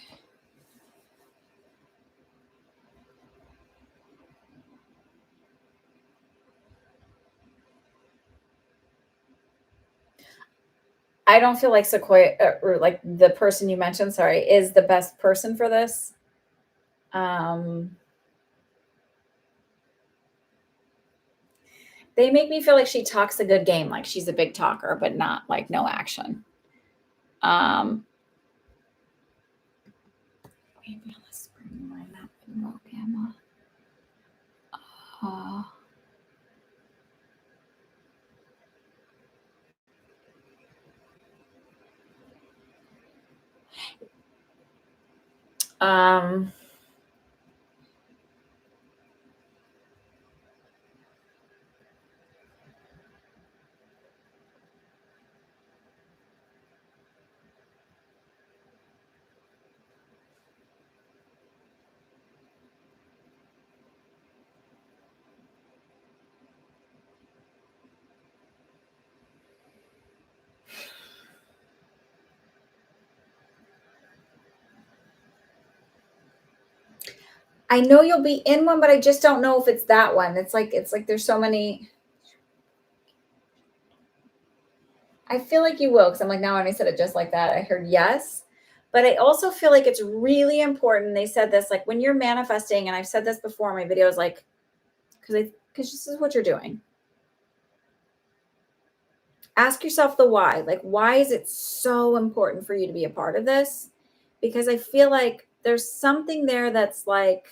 I don't feel like Sequoia or like the person you mentioned, sorry, is the best person for this. They make me feel like she talks a good game, like she's a big talker, but not like no action. Maybe on the spring line up in Rocama. I know you'll be in one, but I just don't know if it's that one. It's like there's so many. I feel like you will, because I'm like, now when I said it just like that, I heard yes. But I also feel like it's really important. They said this, like when you're manifesting, and I've said this before in my videos, like, because this is what you're doing. Ask yourself the why. Like, why is it so important for you to be a part of this? Because I feel like there's something there that's like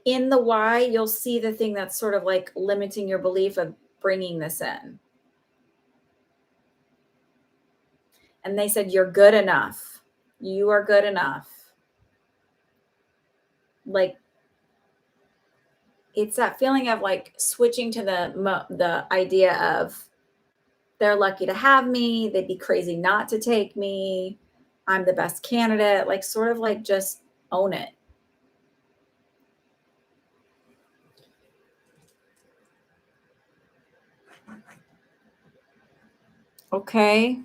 in the why, you'll see the thing that's sort of like limiting your belief of bringing this in. And they said, you're good enough. You are good enough. Like, it's that feeling of like switching to the idea of they're lucky to have me. They'd be crazy not to take me. I'm the best candidate. Like, sort of like just own it. Okay.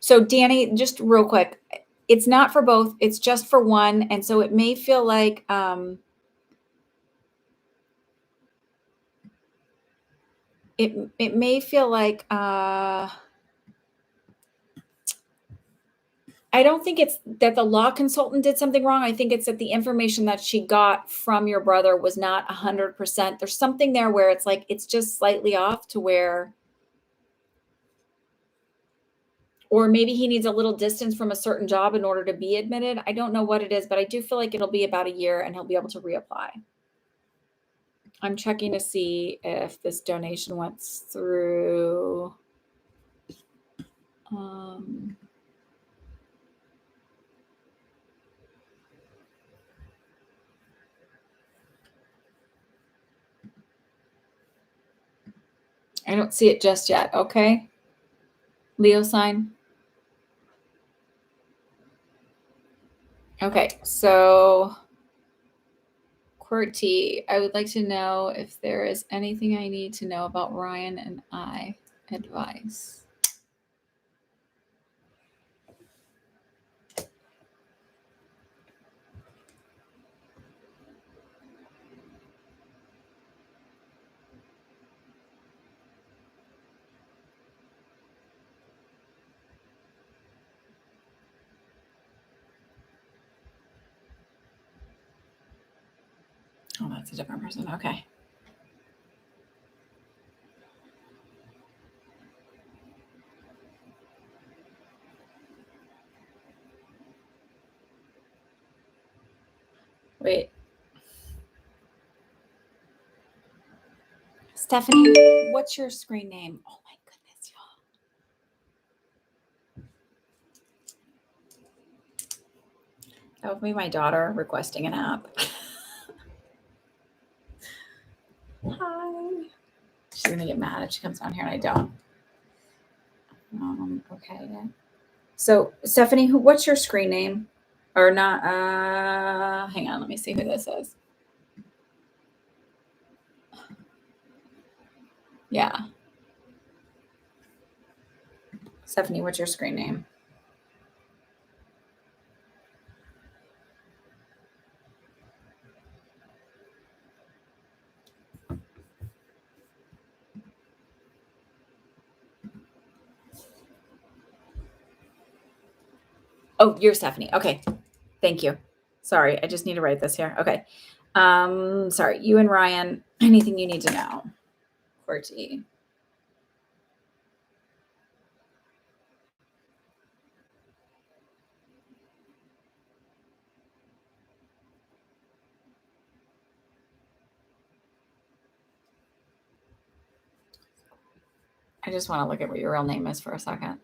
So Danny, just real quick, it's not for both, it's just for one. And so it may feel like, it may feel like, I don't think it's that the law consultant did something wrong. I think it's that the information that she got from your brother was not 100%. There's something there where it's like, it's just slightly off to where, or maybe he needs a little distance from a certain job in order to be admitted. I don't know what it is, but I do feel like it'll be about a year and he'll be able to reapply. I'm checking to see if this donation went through. I don't see it just yet. Okay. Leo sign. Okay. So QWERTY, I would like to know if there is anything I need to know about Ryan and I advice. Oh, that's a different person. Okay. Wait. Stephanie, what's your screen name? Oh my goodness, y'all. That would be my daughter requesting an app. Hi. She's gonna get mad if she comes down here and I don't. Okay. So Stephanie, what's your screen name? Or not? Hang on, let me see who this is. Yeah. Stephanie, what's your screen name? Oh, you're Stephanie. Okay. Thank you. Sorry, I just need to write this here. Okay. Sorry, you and Ryan, anything you need to know? QWERTY. I just want to look at what your real name is for a second.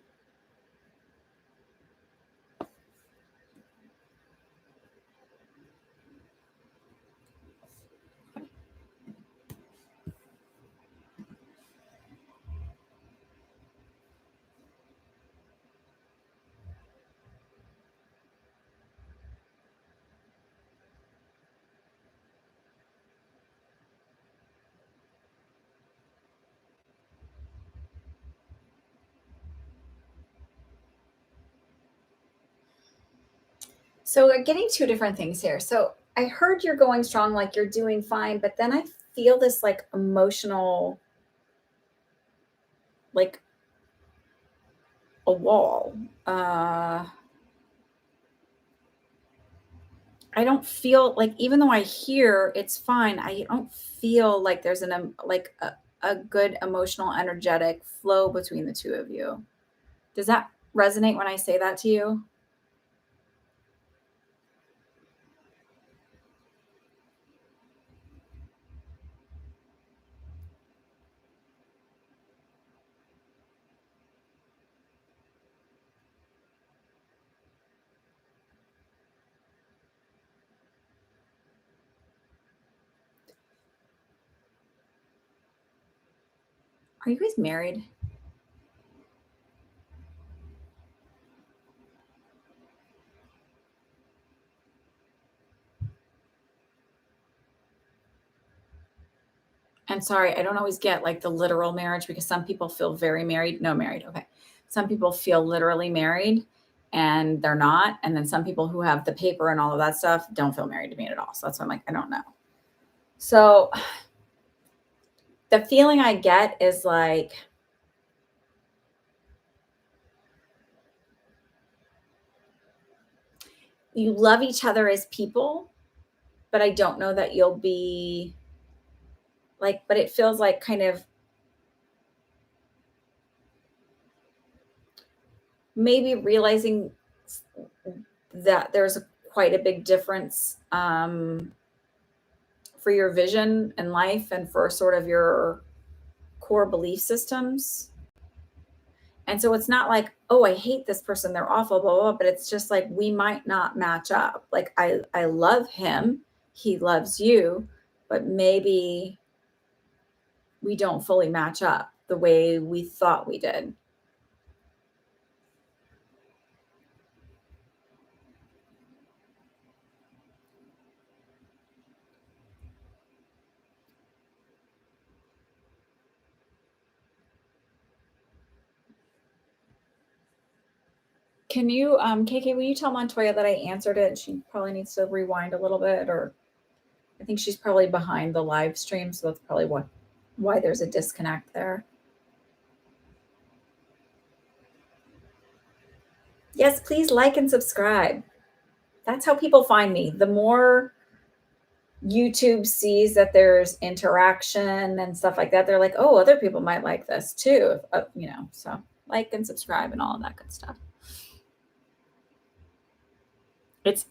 So I'm getting two different things here. So I heard you're going strong, like you're doing fine, but then I feel this like emotional, like a wall. I don't feel like, even though I hear it's fine, I don't feel like there's like a good emotional, energetic flow between the two of you. Does that resonate when I say that to you? Are you guys married? And sorry, I don't always get like the literal marriage because some people feel very married. No, married. Okay. some people feel literally married and they're not. And then some people who have the paper and all of that stuff don't feel married to me at all. So that's why I'm like, I don't know. So the feeling I get is like, you love each other as people, but I don't know that you'll be like, but it feels like kind of maybe realizing that there's quite a big difference for your vision in life and for sort of your core belief systems. And so it's not like, oh, I hate this person, they're awful, blah, blah, blah, but it's just like we might not match up. Like I love him, he loves you, but maybe we don't fully match up the way we thought we did. Can you, KK, will you tell Montoya that I answered it? She probably needs to rewind a little bit, or I think she's probably behind the live stream. So that's probably why there's a disconnect there. Yes, please like and subscribe. That's how people find me. The more YouTube sees that there's interaction and stuff like that, they're like, oh, other people might like this too. So like and subscribe and all of that good stuff.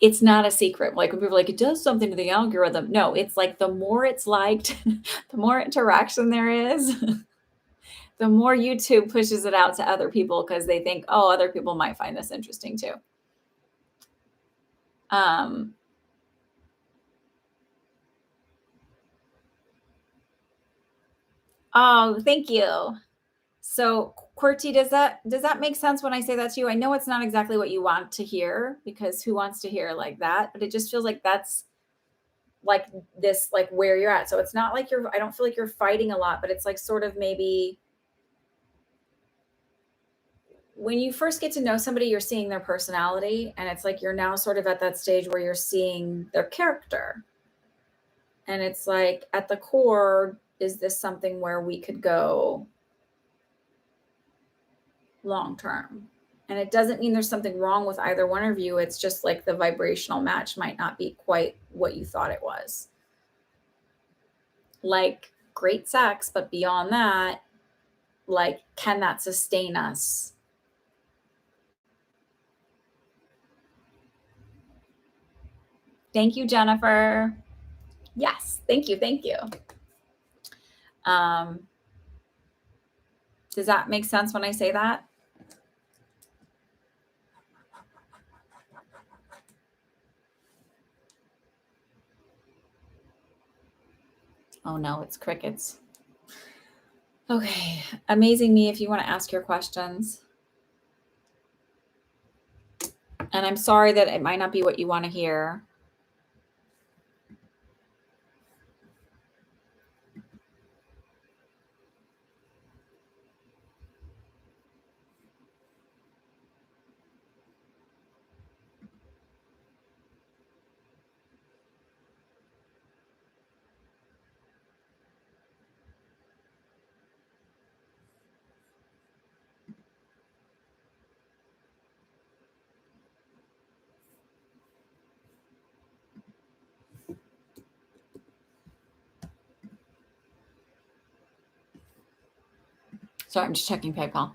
It's not a secret. Like when people are like, it does something to the algorithm. No, it's like the more it's liked, the more interaction there is, the more YouTube pushes it out to other people because they think, oh, other people might find this interesting too. Oh, thank you. So, Qwerty, does that make sense when I say that to you? I know it's not exactly what you want to hear, because who wants to hear like that? But it just feels like that's like this, like where you're at. So it's not like I don't feel like you're fighting a lot, but it's like sort of maybe when you first get to know somebody, you're seeing their personality, and it's like you're now sort of at that stage where you're seeing their character. And it's like at the core, is this something where we could go long term? And it doesn't mean there's something wrong with either one of you. It's just like the vibrational match might not be quite what you thought it was. Like great sex, but beyond that, like, can that sustain us? Thank you, Jennifer. Yes, thank you. Does that make sense when I say that? Oh no, it's crickets. Okay, amazing me if you want to ask your questions. And I'm sorry that it might not be what you want to hear. Sorry, I'm just checking PayPal.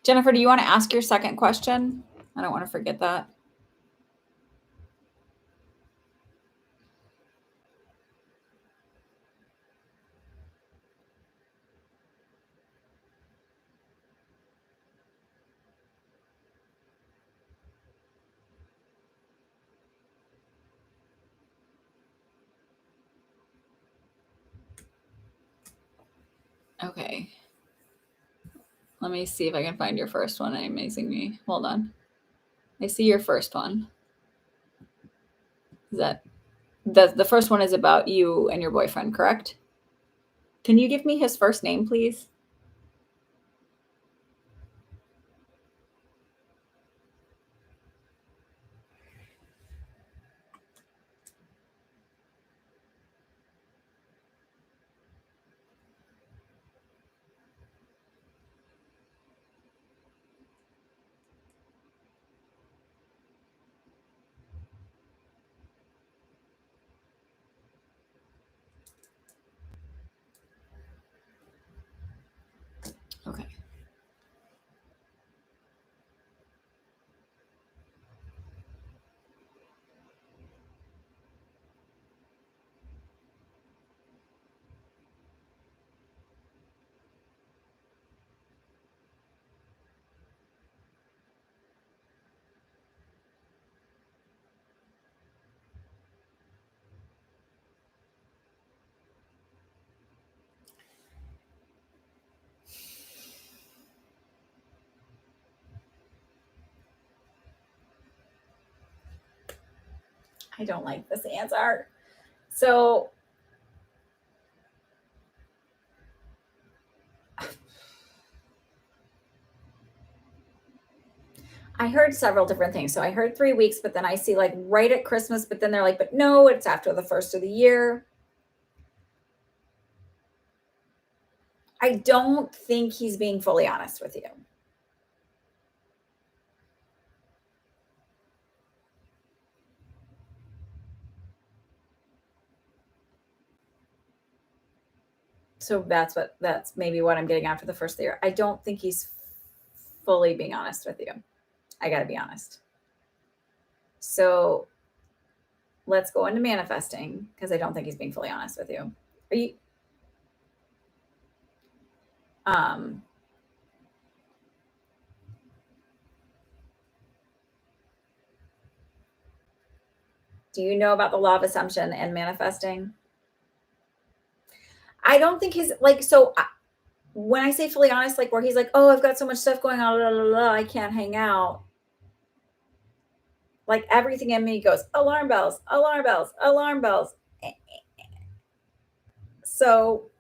Jennifer, do you want to ask your second question? I don't want to forget that. Okay. Let me see if I can find your first one. Amazing me. Hold on. I see your first one. Is that The first one is about you and your boyfriend, correct? Can you give me his first name, please? Okay. I don't like this answer. So I heard several different things. So I heard 3 weeks, but then I see like right at Christmas, but then they're like, but no, it's after the first of the year. I don't think he's being fully honest with you. So that's maybe what I'm getting after the first of the year. I don't think he's fully being honest with you. I got to be honest. So let's go into manifesting because I don't think he's being fully honest with you. Are you? Um, do you know about the law of assumption and manifesting? I don't think he's like so. When I say fully honest, like where he's like, "Oh, I've got so much stuff going on, blah, blah, blah, I can't hang out." Like everything in me goes, alarm bells, alarm bells, alarm bells. So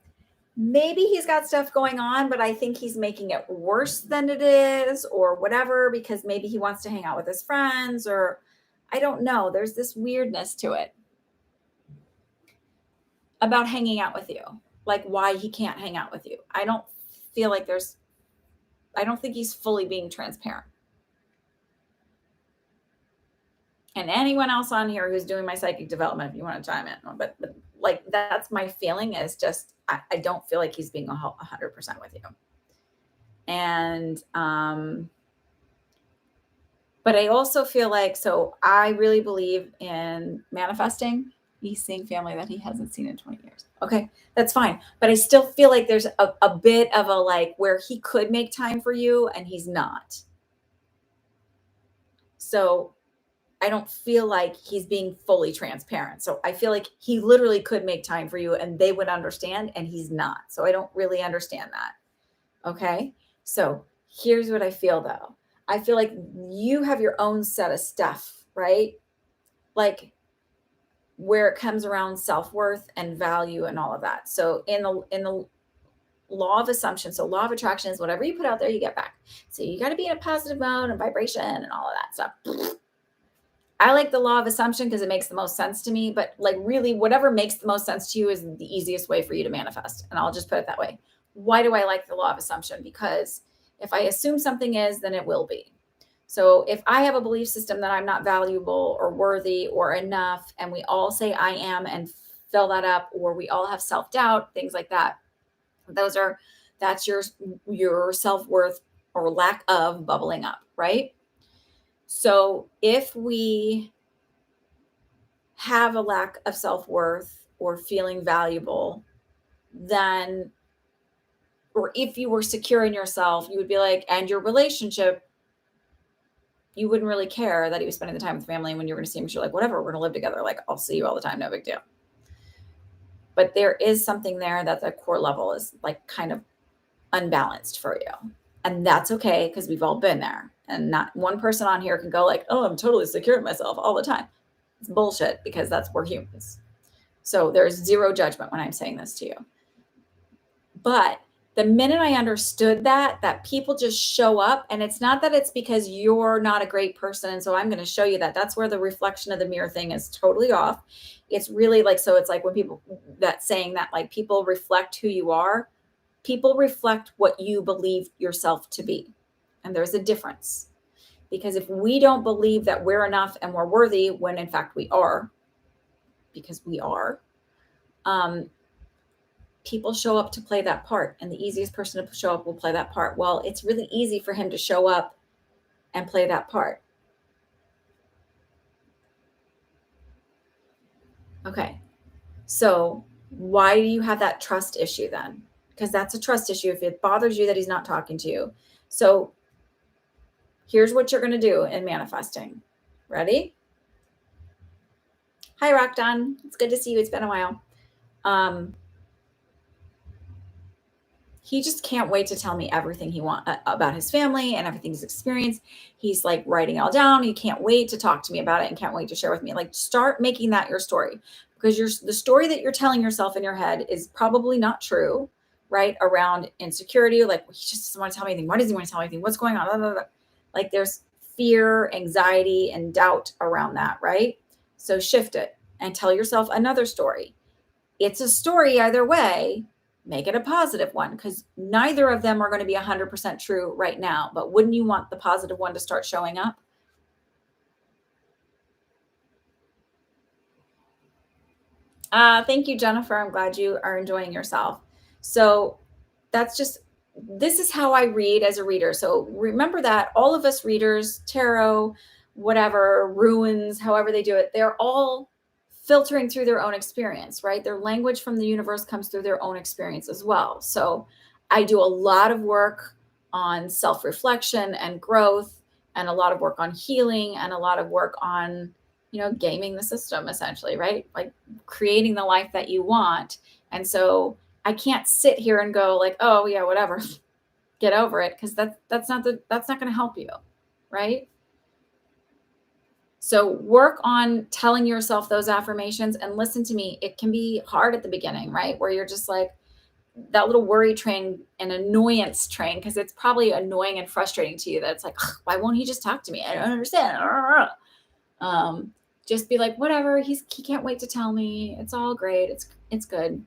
maybe he's got stuff going on, but I think he's making it worse than it is, or whatever, because maybe he wants to hang out with his friends, or I don't know. There's this weirdness to it about hanging out with you, like why he can't hang out with you. I don't feel like I don't think he's fully being transparent. And anyone else on here who's doing my psychic development, if you want to chime in, but like that's my feeling is just I don't feel like he's being 100% with you. And but I also feel like, so I really believe in manifesting. He's seeing family that he hasn't seen in 20 years. Okay, that's fine. But I still feel like there's a bit of a like where he could make time for you and he's not. So I don't feel like he's being fully transparent. So I feel like he literally could make time for you and they would understand, and he's not. So I don't really understand that. Okay. So here's what I feel though. I feel like you have your own set of stuff, right? Like where it comes around self-worth and value and all of that. So in the law of assumption, so law of attraction is whatever you put out there, you get back. So you got to be in a positive mode and vibration and all of that stuff. I like the law of assumption because it makes the most sense to me, but like really whatever makes the most sense to you is the easiest way for you to manifest. And I'll just put it that way. Why do I like the law of assumption? Because if I assume something is, then it will be. So if I have a belief system that I'm not valuable or worthy or enough, and we all say I am and fill that up, or we all have self-doubt, things like that. That's your self-worth or lack of bubbling up, right? So if we have a lack of self-worth or feeling valuable, then, or if you were secure in yourself, you would be like, and your relationship, you wouldn't really care that he was spending the time with family. And when you're going to see him, you're like, whatever, we're going to live together. Like, I'll see you all the time. No big deal. But there is something there that the core level is like kind of unbalanced for you. And that's okay, because we've all been there. And not one person on here can go like, oh, I'm totally secure in myself all the time. It's bullshit, because we're humans. So there's zero judgment when I'm saying this to you. But the minute I understood that people just show up, and it's not that it's because you're not a great person, and so I'm going to show you that. That's where the reflection of the mirror thing is totally off. It's really like, so it's like when people, that saying that like people reflect who you are, people reflect what you believe yourself to be. And there's a difference. Because if we don't believe that we're enough and we're worthy, when in fact we are, because we are, people show up to play that part, and the easiest person to show up will play that part. Well, it's really easy for him to show up and play that part. Okay. So why do you have that trust issue then? Because that's a trust issue if it bothers you that he's not talking to you. So here's what you're going to do in manifesting. Ready? Hi, Rockdon. It's good to see you. It's been a while. He just can't wait to tell me everything he wants about his family and everything he's experienced. He's like writing it all down. He can't wait to talk to me about it and can't wait to share with me. Like, start making that your story, because the story that you're telling yourself in your head is probably not true, right? Around insecurity. Like, well, he just doesn't want to tell me anything. Why does he want to tell me anything? What's going on? Blah, blah, blah. Like, there's fear, anxiety, and doubt around that, right? So shift it and tell yourself another story. It's a story either way. Make it a positive one, because neither of them are going to be 100% true right now. But wouldn't you want the positive one to start showing up? Thank you, Jennifer. I'm glad you are enjoying yourself. So this is how I read as a reader. So remember that all of us readers, tarot, whatever, runes, however they do it, they're all filtering through their own experience, right? Their language from the universe comes through their own experience as well. So I do a lot of work on self-reflection and growth, and a lot of work on healing, and a lot of work on, gaming the system, essentially, right? Like creating the life that you want. And so I can't sit here and go like, oh yeah, whatever, get over it, because that's not going to help you, right? So work on telling yourself those affirmations, and listen to me. It can be hard at the beginning, right? Where you're just like that little worry train and annoyance train, because it's probably annoying and frustrating to you that it's like, why won't he just talk to me? I don't understand. Just be like, whatever. He can't wait to tell me. It's all great. It's good.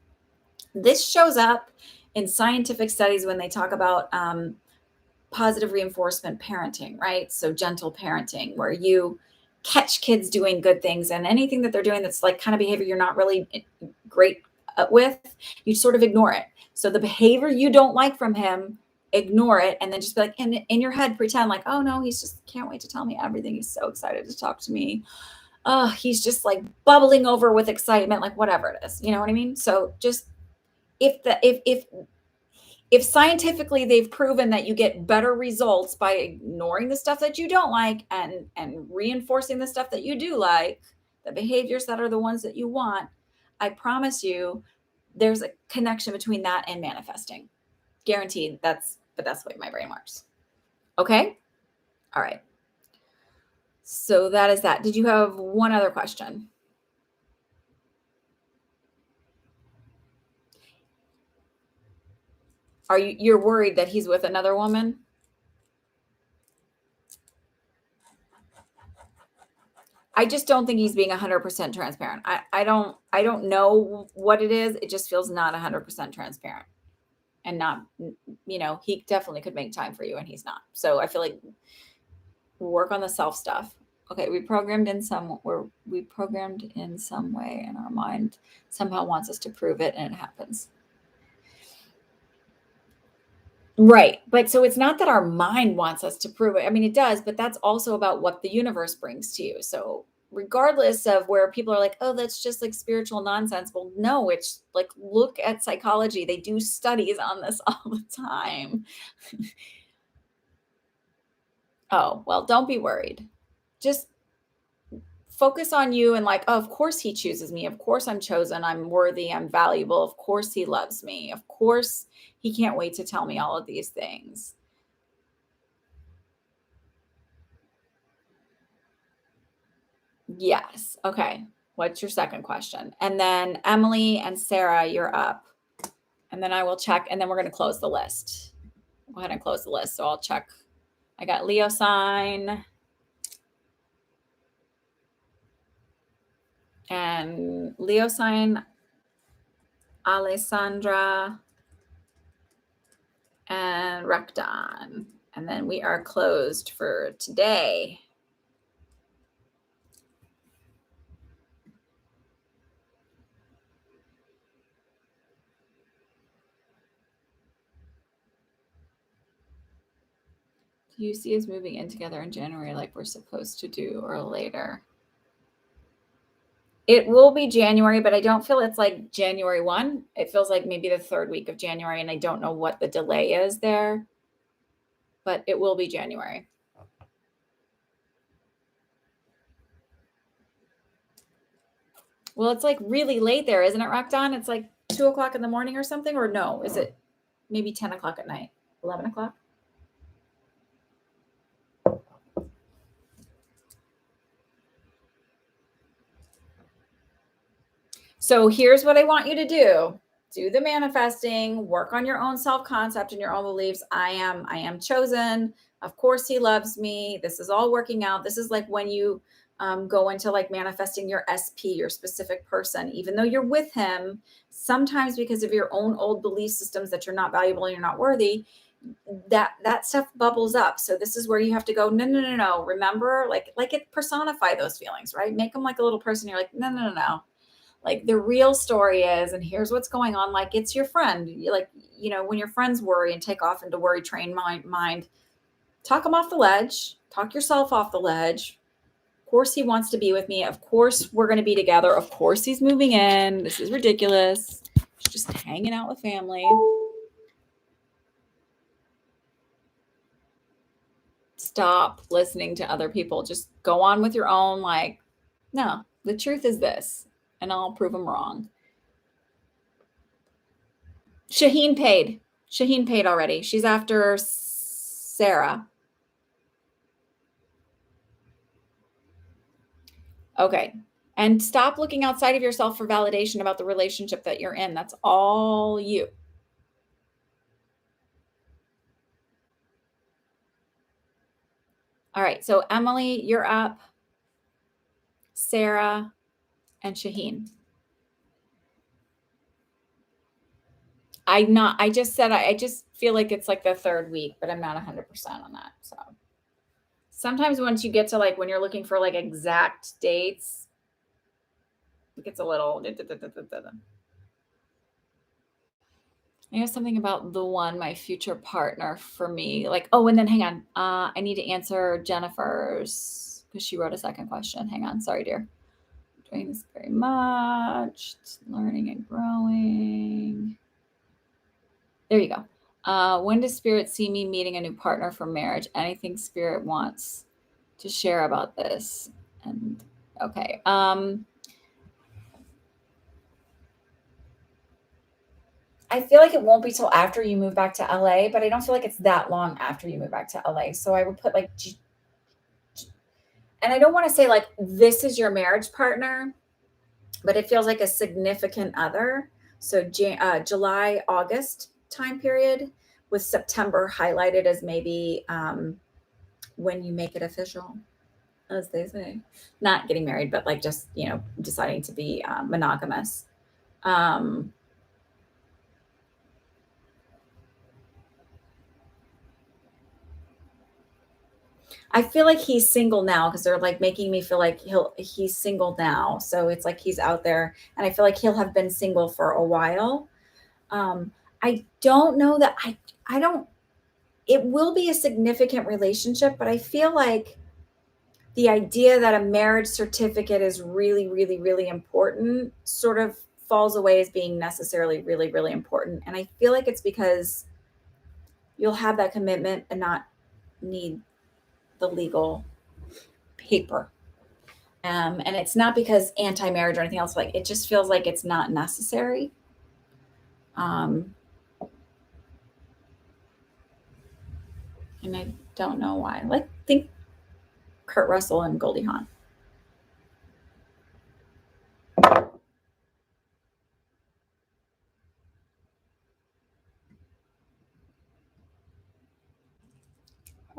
This shows up in scientific studies when they talk about positive reinforcement parenting, right? So gentle parenting, where you catch kids doing good things, and anything that they're doing that's like kind of behavior you're not really great with, you sort of ignore it. So the behavior you don't like from him, ignore it, and then just be like, in your head, pretend like, oh no, he's just can't wait to tell me everything. He's so excited to talk to me. Oh, he's just like bubbling over with excitement, like whatever it is. You know what I mean? So just if scientifically they've proven that you get better results by ignoring the stuff that you don't like and reinforcing the stuff that you do like, the behaviors that are the ones that you want, I promise you there's a connection between that and manifesting. Guaranteed. But that's the way my brain works. Okay? All right. So that is that. Did you have one other question? You're worried that he's with another woman? I just don't think he's being 100% transparent. I don't know what it is. It just feels not 100% transparent, and not, he definitely could make time for you and he's not. So I feel like work on the self stuff. Okay. We programmed in some way, and our mind somehow wants us to prove it, and it happens. Right. But so it's not that our mind wants us to prove it. I mean, it does, but that's also about what the universe brings to you. So regardless of where people are like, oh, that's just like spiritual nonsense. Well, no, it's like, look at psychology. They do studies on this all the time. Oh, well, don't be worried. Just focus on you and like, oh, of course he chooses me. Of course I'm chosen. I'm worthy. I'm valuable. Of course he loves me. Of course he can't wait to tell me all of these things. Yes. Okay. What's your second question? And then Emily and Sarah, you're up. And then I will check, and then we're going to close the list. Go ahead and close the list. So I'll check. I got Leo sign and Leo sign, Alessandra and Recton. And then we are closed for today. Do you see us moving in together in January like we're supposed to do, or later? It will be January, but I don't feel it's like January 1. It feels like maybe the third week of January, and I don't know what the delay is there, but it will be January. Well, it's like really late there, isn't it, Rakdan? It's like 2 o'clock in the morning or something, or no? Is it maybe 10 o'clock at night? 11 o'clock? So here's what I want you to do. Do the manifesting, work on your own self-concept and your own beliefs. I am chosen. Of course he loves me. This is all working out. This is like when you go into like manifesting your SP, your specific person, even though you're with him, sometimes because of your own old belief systems that you're not valuable and you're not worthy, that stuff bubbles up. So this is where you have to go, no. Remember, like it personify those feelings, right? Make them like a little person. You're like, no. Like the real story is, and here's what's going on. Like it's your friend. You like, when your friends worry and take off into worry train mind, talk them off the ledge, talk yourself off the ledge. Of course he wants to be with me. Of course we're going to be together. Of course he's moving in. This is ridiculous. He's just hanging out with family. Stop listening to other people. Just go on with your own. Like, no, the truth is this, and I'll prove them wrong. Shaheen paid already. She's after Sarah. Okay. And stop looking outside of yourself for validation about the relationship that you're in. That's all you. All right. So Emily, you're up. Sarah and Shaheen. I just feel like it's like the third week, but I'm not 100% on that. So sometimes once you get to like, when you're looking for like exact dates, it gets a little, I know something about the one, my future partner for me. Like, oh, and then hang on. I need to answer Jennifer's because she wrote a second question. Hang on. Sorry, dear. I'm doing this very much. It's learning and growing. There you go. When does Spirit see me meeting a new partner for marriage? Anything Spirit wants to share about this? And okay. I feel like it won't be till after you move back to LA, but I don't feel like it's that long after you move back to LA. So I would put like, and I don't want to say like, this is your marriage partner, but it feels like a significant other. So July, August time period, with September highlighted as maybe when you make it official, as they say. Not getting married, but like just, deciding to be monogamous. I feel like he's single now because they're like making me feel like he's single now. So it's like he's out there, and I feel like he'll have been single for a while. I don't know that I don't, it will be a significant relationship, but I feel like the idea that a marriage certificate is really, really, really important sort of falls away as being necessarily really, really important. And I feel like it's because you'll have that commitment and not need the legal paper. And it's not because anti-marriage or anything else. Like, it just feels like it's not necessary. And I don't know why. Like, think Kurt Russell and Goldie Hawn.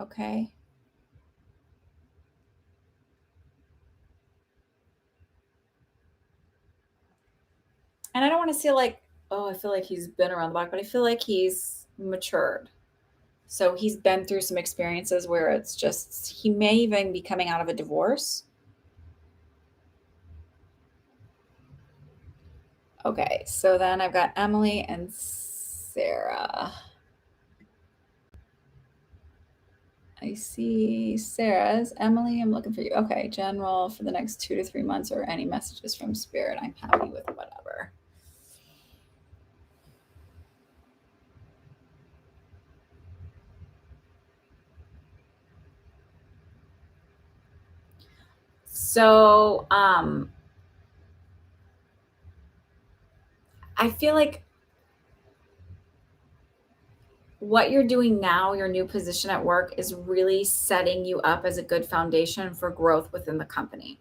Okay. And I don't want to say like, oh, I feel like he's been around the block, but I feel like he's matured. So he's been through some experiences where it's just, he may even be coming out of a divorce. Okay, so then I've got Emily and Sarah. I see Sarah's. Emily, I'm looking for you. Okay, general for the next 2 to 3 months or any messages from Spirit. I'm happy with whatever. So, I feel like what you're doing now, your new position at work, is really setting you up as a good foundation for growth within the company.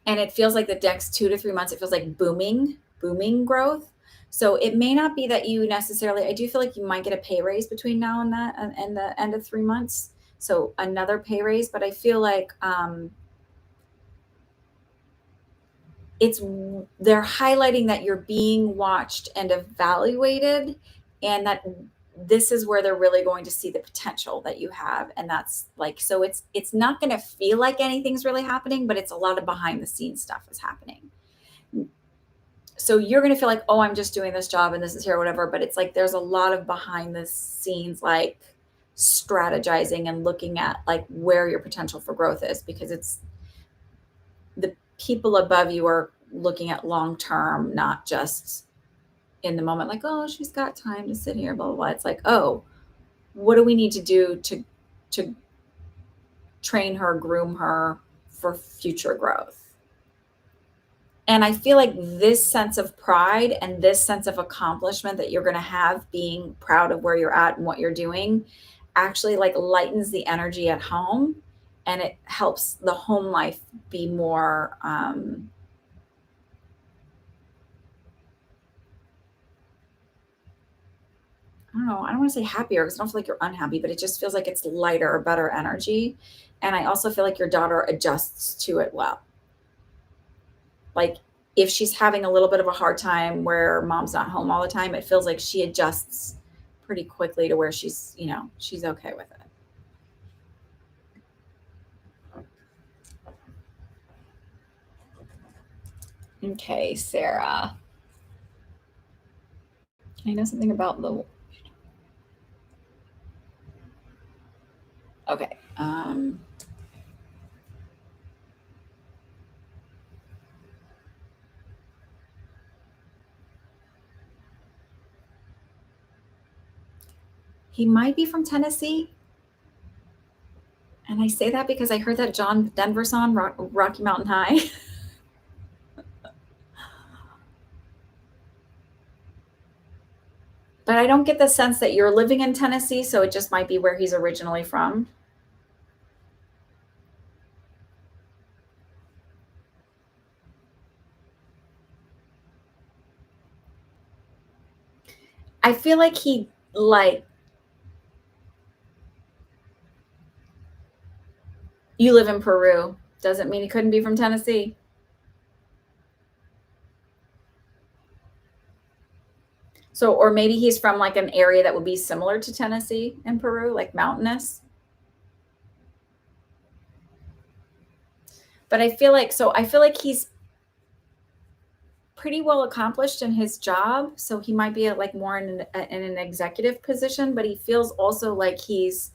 And it feels like the next 2 to 3 months, it feels like booming growth. So it may not be that you necessarily, I do feel like you might get a pay raise between now and that and the end of 3 months. So another pay raise, but I feel like it's, they're highlighting that you're being watched and evaluated, and that this is where they're really going to see the potential that you have. And that's like, so it's not going to feel like anything's really happening, but it's a lot of behind the scenes stuff is happening. So you're going to feel like, oh, I'm just doing this job and this is here, whatever. But it's like, there's a lot of behind the scenes, like strategizing and looking at like where your potential for growth is, because it's the people above you are looking at long term, not just in the moment, like, oh, she's got time to sit here, blah, blah, blah. It's like, oh, what do we need to do to train her, groom her for future growth? And I feel like this sense of pride and this sense of accomplishment that you're going to have, being proud of where you're at and what you're doing, actually like lightens the energy at home, and it helps the home life be more I don't know, I don't want to say happier because I don't feel like you're unhappy, but it just feels like it's lighter or better energy. And I also feel like your daughter adjusts to it well. Like if she's having a little bit of a hard time where mom's not home all the time, it feels like she adjusts pretty quickly to where she's, she's okay with it. Okay, Sarah. I know something about the. Okay. He might be from Tennessee. And I say that because I heard that John Denver song, Rocky Mountain High. But I don't get the sense that you're living in Tennessee, so it just might be where he's originally from. I feel like he you live in Peru. Doesn't mean he couldn't be from Tennessee. So, or maybe he's from like an area that would be similar to Tennessee and Peru, like mountainous. But I feel like he's pretty well accomplished in his job. So he might be like more in an executive position, but he feels also like he's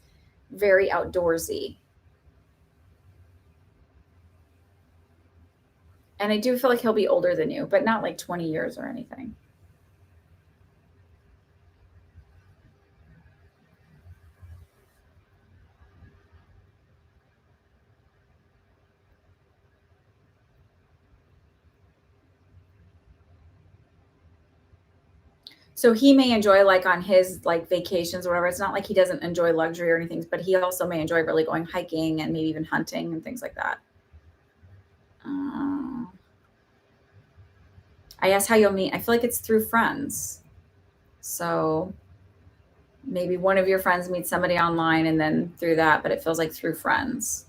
very outdoorsy. And I do feel like he'll be older than you, but not like 20 years or anything. So he may enjoy like on his like vacations or whatever. It's not like he doesn't enjoy luxury or anything, but he also may enjoy really going hiking and maybe even hunting and things like that. I asked how you'll meet. I feel like it's through friends. So maybe one of your friends meets somebody online and then through that, but it feels like through friends.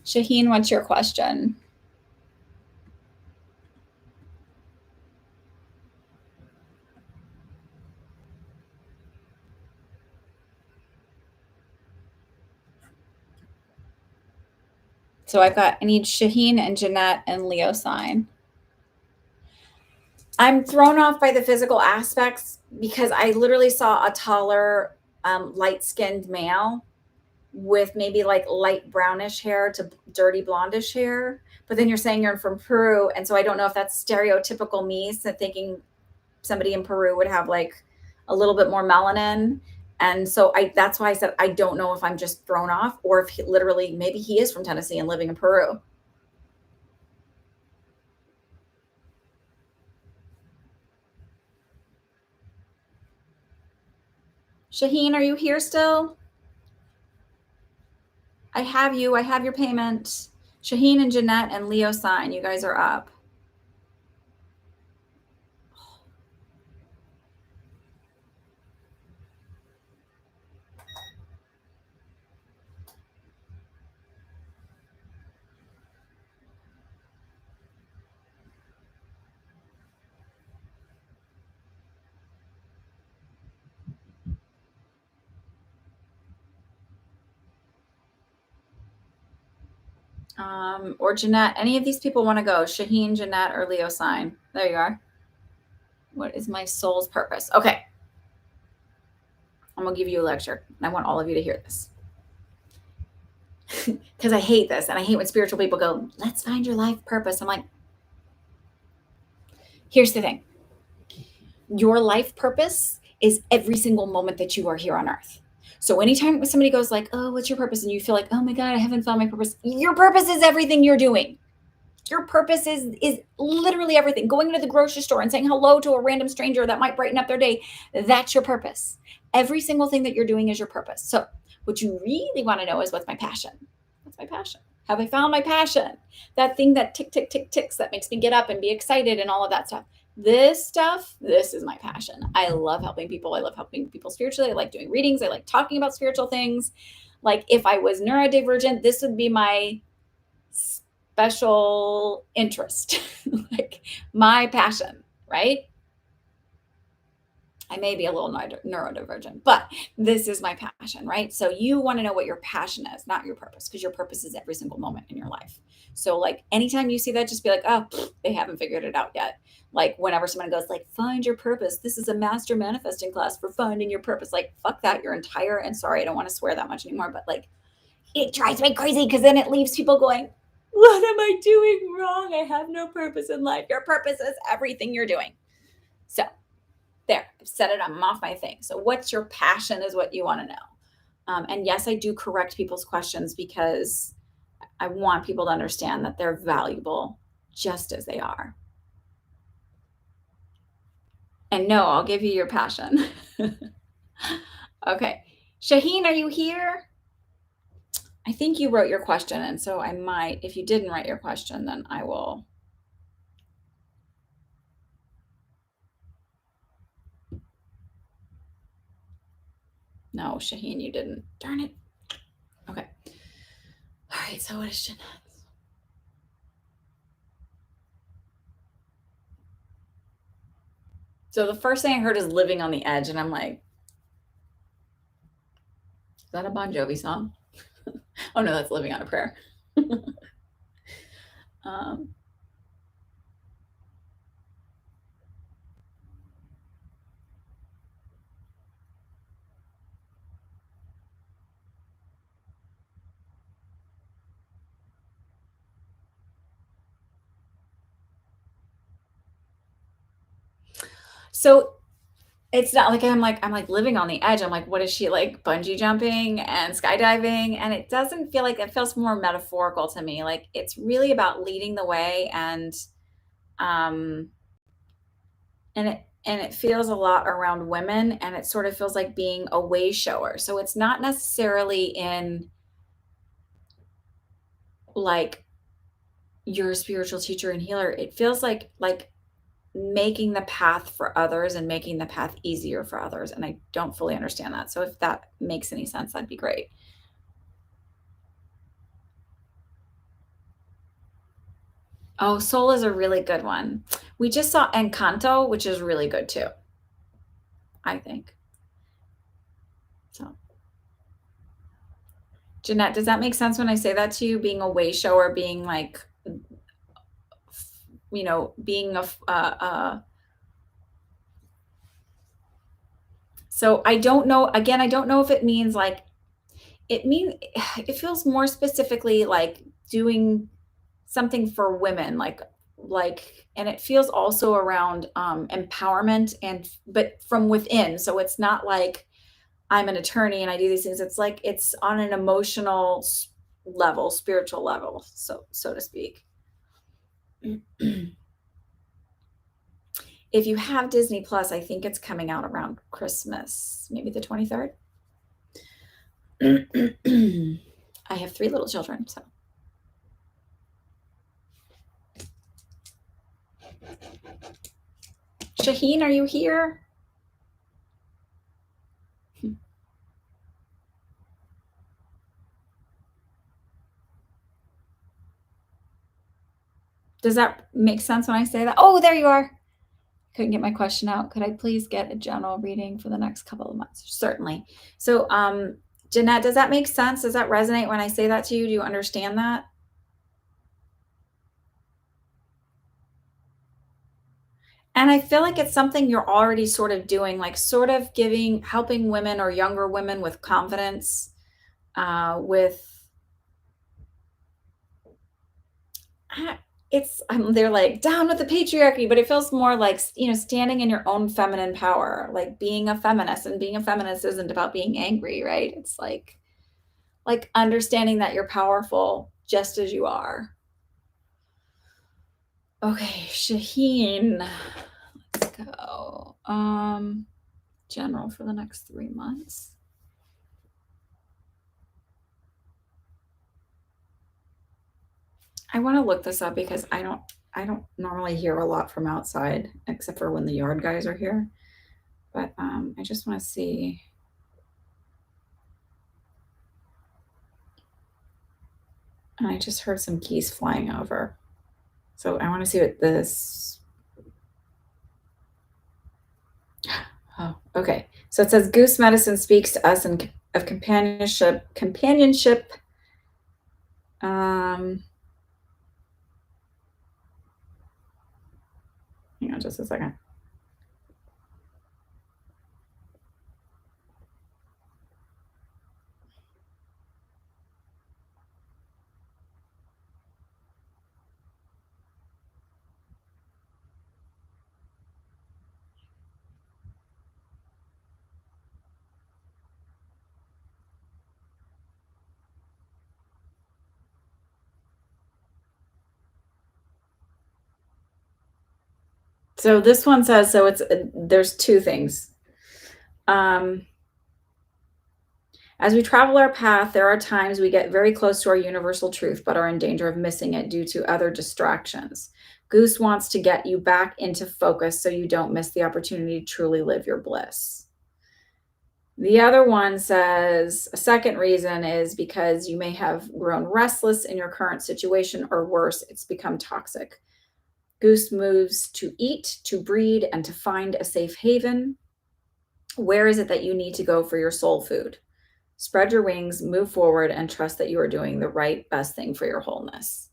Shaheen, what's your question? So I need Shaheen and Jeanette and Leo sign. I'm thrown off by the physical aspects because I literally saw a taller, light-skinned male with maybe like light brownish hair to dirty blondish hair. But then you're saying you're from Peru, and so I don't know if that's stereotypical me, so thinking somebody in Peru would have like a little bit more melanin. And so that's why I said I don't know if I'm just thrown off or if literally maybe he is from Tennessee and living in Peru. Shaheen, are you here still? I have you. I have your payment. Shaheen and Jeanette and Leo sign. You guys are up. Or Jeanette. Any of these people want to go? Shaheen, Jeanette, or Leo sign. There you are. What is my soul's purpose? Okay. I'm going to give you a lecture. And I want all of you to hear this. Because I hate this. And I hate when spiritual people go, let's find your life purpose. I'm like, here's the thing. Your life purpose is every single moment that you are here on earth. So anytime somebody goes like, oh, what's your purpose? And you feel like, oh my God, I haven't found my purpose. Your purpose is everything you're doing. Your purpose is literally everything. Going to the grocery store and saying hello to a random stranger that might brighten up their day. That's your purpose. Every single thing that you're doing is your purpose. So what you really want to know is what's my passion? What's my passion? Have I found my passion? That thing that tick, tick, tick, ticks that makes me get up and be excited and all of that stuff. This stuff, this is my passion. I love helping people. I love helping people spiritually. I like doing readings. I like talking about spiritual things. Like if I was neurodivergent, this would be my special interest, like my passion, right? I may be a little neurodivergent, but this is my passion, right? So you want to know what your passion is, not your purpose, because your purpose is every single moment in your life. So like anytime you see that, just be like, oh, they haven't figured it out yet. Like whenever someone goes like, find your purpose. This is a master manifesting class for finding your purpose. Like, fuck that. Your entire, and sorry, I don't want to swear that much anymore, but like it drives me crazy because then it leaves people going, what am I doing wrong? I have no purpose in life. Your purpose is everything you're doing. So there, I've said it. I'm off my thing. So what's your passion is what you want to know. And yes, I do correct people's questions because I want people to understand that they're valuable just as they are. And no, I'll give you your passion. Okay. Shaheen, are you here? I think you wrote your question. And so I might, if you didn't write your question, then I will. No, Shaheen, you didn't. Darn it. Okay. All right. So what is Jeanette's? So the first thing I heard is Living on the Edge. And I'm like, is that a Bon Jovi song? Oh, no, that's Living on a Prayer. So it's not like I'm like living on the edge. I'm like, what is she like bungee jumping and skydiving? And it doesn't feel like, it feels more metaphorical to me. Like it's really about leading the way and and it feels a lot around women, and it sort of feels like being a way shower. So it's not necessarily in like you're a spiritual teacher and healer. It feels like making the path for others and making the path easier for others. And I don't fully understand that. So if that makes any sense, that'd be great. Oh, Soul is a really good one. We just saw Encanto, which is really good too, I think. So, Jeanette, does that make sense when I say that to you? Being a way shower, being like, being so I don't know. Again, I don't know if it means like, it feels more specifically like doing something for women, and it feels also around empowerment but from within. So it's not like I'm an attorney and I do these things. It's like it's on an emotional level, spiritual level, so to speak. If you have Disney Plus, I think it's coming out around Christmas, maybe the 23rd. I have 3 little children, so. Shaheen, are you here? Does that make sense when I say that? Oh, there you are. Couldn't get my question out. Could I please get a general reading for the next couple of months? Certainly. So, Jeanette, does that make sense? Does that resonate when I say that to you? Do you understand that? And I feel like it's something you're already sort of doing, like sort of helping women or younger women with confidence, they're like down with the patriarchy, but it feels more like, standing in your own feminine power, like being a feminist. And being a feminist isn't about being angry, right? It's like understanding that you're powerful just as you are. Okay, Shaheen, let's go. General for the next 3 months. I want to look this up because I don't normally hear a lot from outside except for when the yard guys are here. But I just want to see. And I just heard some geese flying over. So I want to see what this. Oh, okay. So it says goose medicine speaks to us of companionship. Hang on just a second. So this one says, there's 2 things. As we travel our path, there are times we get very close to our universal truth, but are in danger of missing it due to other distractions. Goose wants to get you back into focus so you don't miss the opportunity to truly live your bliss. The other one says a second reason is because you may have grown restless in your current situation, or worse, it's become toxic. Goose moves to eat, to breed, and to find a safe haven. Where is it that you need to go for your soul food? Spread your wings, move forward, and trust that you are doing the right, best thing for your wholeness.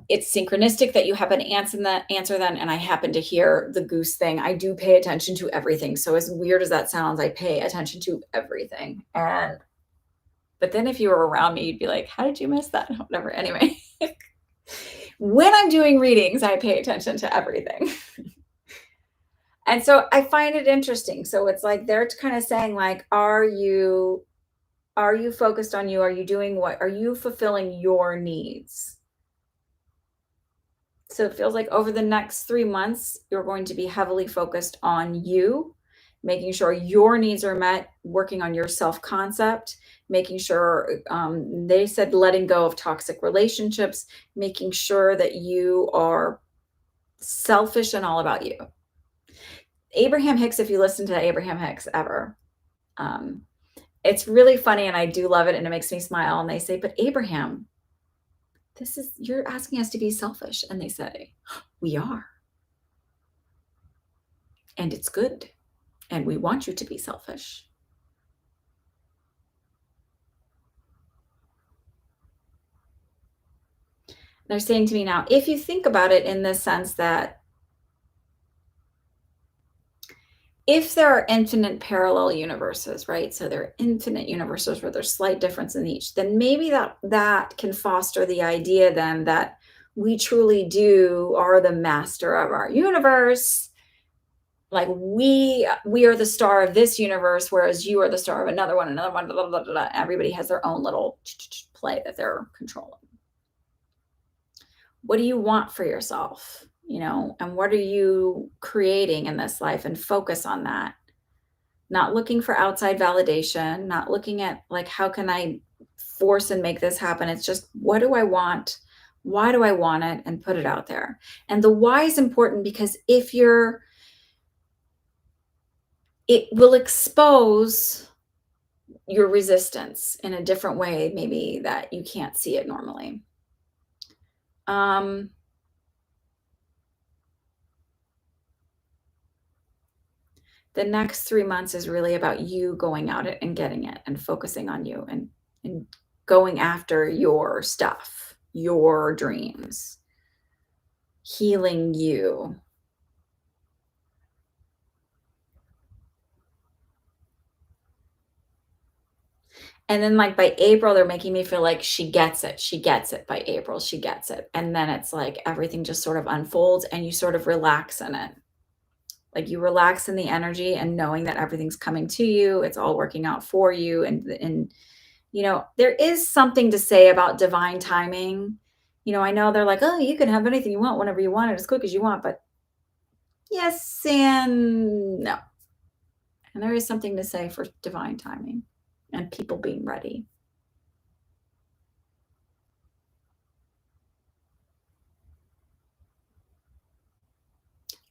It's synchronistic that you happen to answer then, and I happen to hear the goose thing. I do pay attention to everything. So as weird as that sounds, I pay attention to everything. But then if you were around me, you'd be like, how did you miss that? Whatever. Anyway, when I'm doing readings, I pay attention to everything. And so I find it interesting. So it's like they're kind of saying, like, are you focused on you? Are you doing what? Are you fulfilling your needs? So it feels like over the next 3 months, you're going to be heavily focused on you, making sure your needs are met, working on your self-concept, making sure, they said letting go of toxic relationships, making sure that you are selfish and all about you. Abraham Hicks, if you listen to Abraham Hicks ever, um, it's really funny and I do love it and it makes me smile. And they say, but Abraham, you're asking us to be selfish. And they say, we are. And it's good. And we want you to be selfish. They're saying to me now, if you think about it in the sense that if there are infinite parallel universes, right? So there are infinite universes where there's slight difference in each, then maybe that can foster the idea then that we truly are the master of our universe. Like we are the star of this universe, whereas you are the star of another one, blah, blah, blah, blah. Everybody has their own little play that they're controlling. What do you want for yourself? And what are you creating in this life, and focus on that. Not looking for outside validation, not looking at like, how can I force and make this happen? It's just, what do I want? Why do I want it? And put it out there. And the why is important because it will expose your resistance in a different way, maybe that you can't see it normally. The next 3 months is really about you going out and getting it and focusing on you and going after your stuff, your dreams, healing you. And then like by April, they're making me feel like she gets it. She gets it by April. She gets it. And then it's like everything just sort of unfolds and you sort of relax in it. Like you relax in the energy and knowing that everything's coming to you. It's all working out for you. And there is something to say about divine timing. I know they're like, oh, you can have anything you want whenever you want it as quick as you want. But yes and no. And there is something to say for divine timing and people being ready.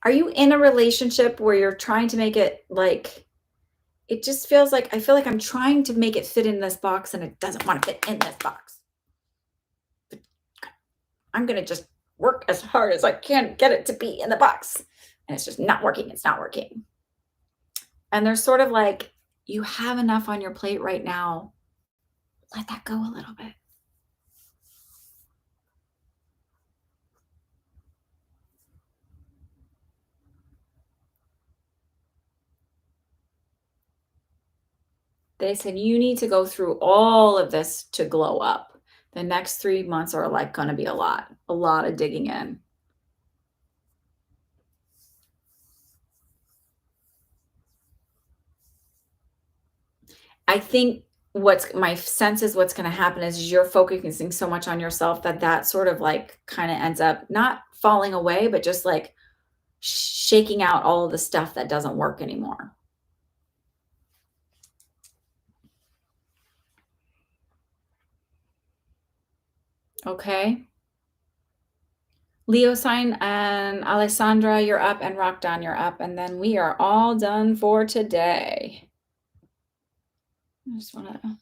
Are you in a relationship where you're trying to make it like, it just feels like, I feel like I'm trying to make it fit in this box and it doesn't want to fit in this box. But I'm going to just work as hard as I can get it to be in the box. And it's just not working. It's not working. And they're sort of like, you have enough on your plate right now. Let that go a little bit. They said, you need to go through all of this to glow up. The next 3 months are like going to be a lot of digging in. I think my sense is what's going to happen is you're focusing so much on yourself that sort of like kind of ends up not falling away, but just like shaking out all of the stuff that doesn't work anymore. Okay. Leo sign and Alessandra, you're up, and Rockdown, you're up. And then we are all done for today. I just want to.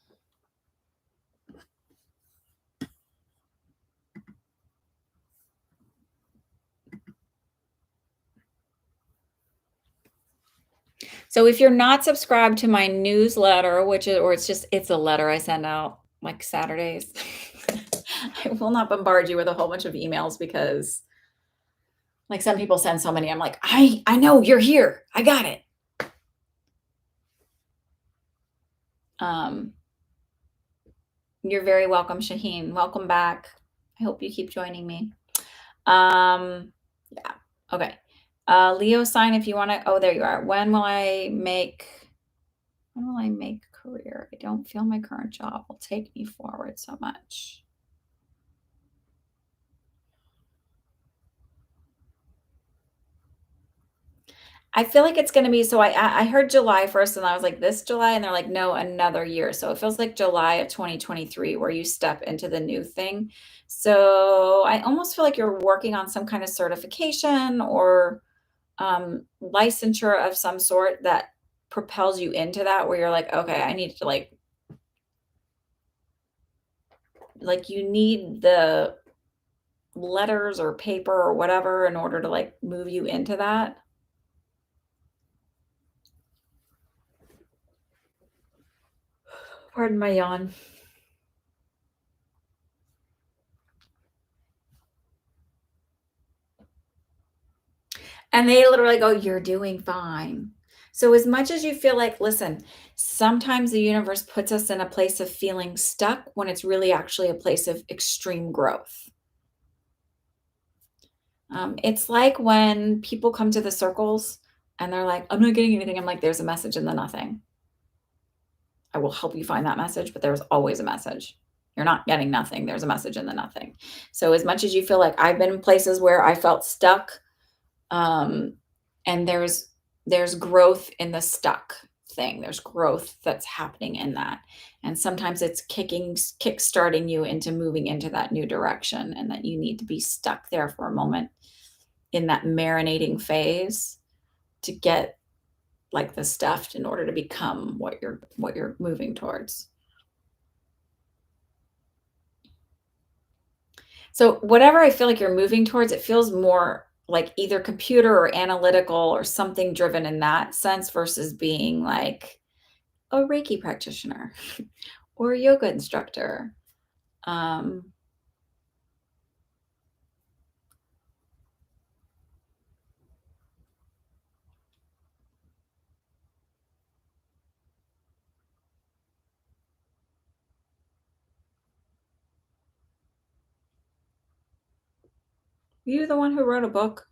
So if you're not subscribed to my newsletter, it's a letter I send out like Saturdays, I will not bombard you with a whole bunch of emails because like some people send so many. I'm like, I know you're here. I got it. You're very welcome, Shaheen. Welcome back. I hope you keep joining me. Yeah. Okay. Leo sign if you want to. Oh, there you are. When will I make career? I don't feel my current job will take me forward so much. I feel like it's gonna be so I heard July 1st and I was like, "This July?" And they're like, "No, another year." So it feels like July of 2023 where you step into the new thing. So I almost feel like you're working on some kind of certification or, licensure of some sort that propels you into that where you're like, "Okay, I need to, you need the letters or paper or whatever in order to, move you into that." Pardon my yawn. And they literally go, "You're doing fine." So as much as you feel like listen, sometimes the universe puts us in a place of feeling stuck when it's really actually a place of extreme growth. It's like when people come to the circles and they're like, "I'm not getting anything." I'm like, "There's a message in the nothing. I will help you find that message, but there's always a message. You're not getting nothing. There's a message in the nothing." So as much as you feel like I've been in places where I felt stuck, um, and there's growth in the stuck thing. There's growth that's happening in that. And sometimes it's kick starting you into moving into that new direction and that you need to be stuck there for a moment in that marinating phase to get the stuff in order to become what you're moving towards. So whatever I feel like you're moving towards, it feels more like either computer or analytical or something driven in that sense versus being like a Reiki practitioner or a yoga instructor. Um, you the one who wrote a book?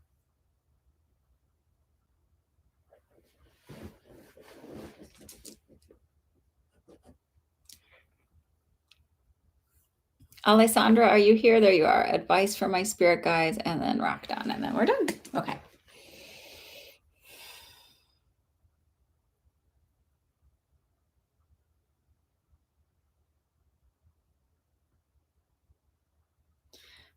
Alessandra, are you here? There you are. Advice from my spirit guides, and then rock down, and then we're done. Okay.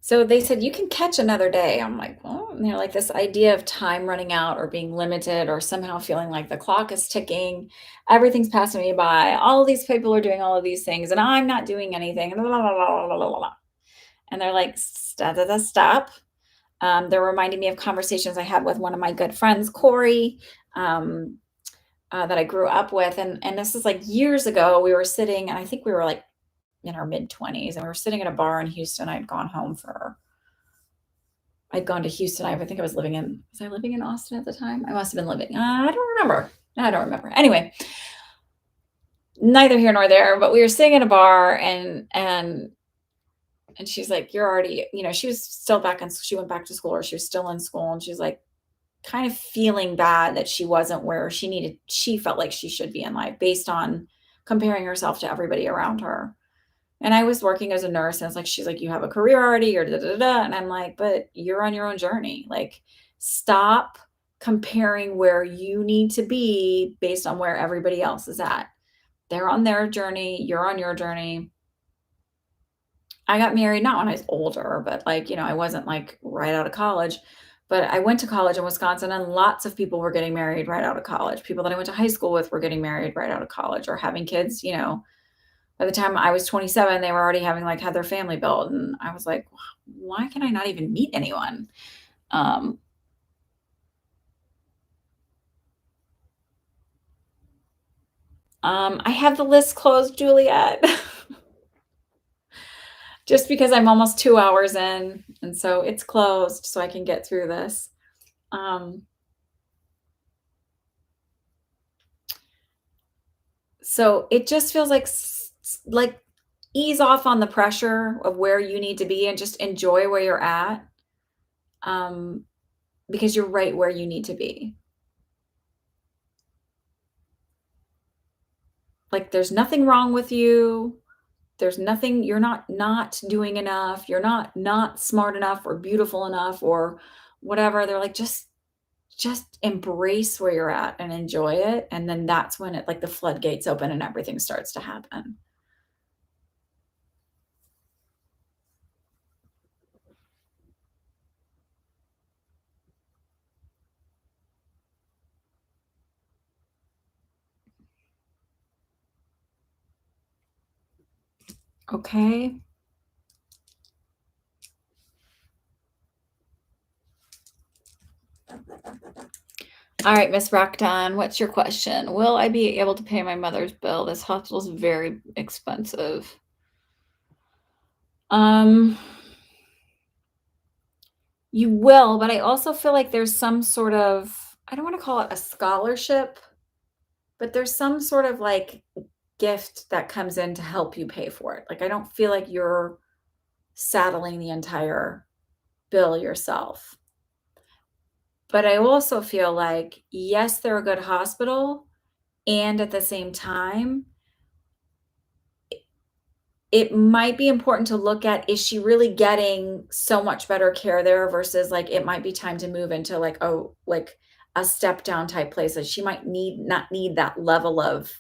So they said, "You can catch another day." I'm like, "Oh," and they're like, "This idea of time running out or being limited or somehow feeling like the clock is ticking, everything's passing me by, all of these people are doing all of these things, and I'm not doing anything, and blah, blah, blah, blah, blah, blah, blah." And they're like, "Stop, stop, stop." They're reminding me of conversations I had with one of my good friends, Corey, um, that I grew up with, and this is like years ago. We were sitting, and I think we were like in our mid 20s, and we were sitting at a bar in Houston. I'd gone to Houston. I think I was I living in Austin at the time? I must have been living. I don't remember. I don't remember. Anyway, neither here nor there, but we were sitting at a bar and she's like, "You're already," she was still she went back to school or she was still in school. And she's like, kind of feeling bad that she wasn't where she felt like she should be in life based on comparing herself to everybody around her. And I was working as a nurse, and it's like, she's like, "You have a career already," or da da da. And I'm like, "But you're on your own journey. Like, stop comparing where you need to be based on where everybody else is at. They're on their journey, you're on your journey." I got married not when I was older, but I wasn't like right out of college. But I went to college in Wisconsin, and lots of people were getting married right out of college. People that I went to high school with were getting married right out of college or having kids, by the time I was 27, they were already having had their family built. And I was like, why can I not even meet anyone? Um, I have the list closed, Juliet, just because I'm almost 2 hours in. And so it's closed so I can get through this. Um, so it just feels like ease off on the pressure of where you need to be and just enjoy where you're at. Um, because you're right where you need to be. Like, there's nothing wrong with you. There's nothing you're not doing enough. You're not smart enough or beautiful enough or whatever. They're like, just just embrace where you're at and enjoy it. And then that's when it like the floodgates open and everything starts to happen. Okay. All right, Miss Rockton, what's your question? Will I be able to pay my mother's bill? This hospital's very expensive. You will, but I also feel like there's some sort of, I don't want to call it a scholarship, but there's some sort of like gift that comes in to help you pay for it. Like, I don't feel like you're saddling the entire bill yourself. But I also feel like, yes, they're a good hospital. And at the same time, it might be important to look at, is she really getting so much better care there versus like it might be time to move into like, oh, like a step down type place that she might not need that level of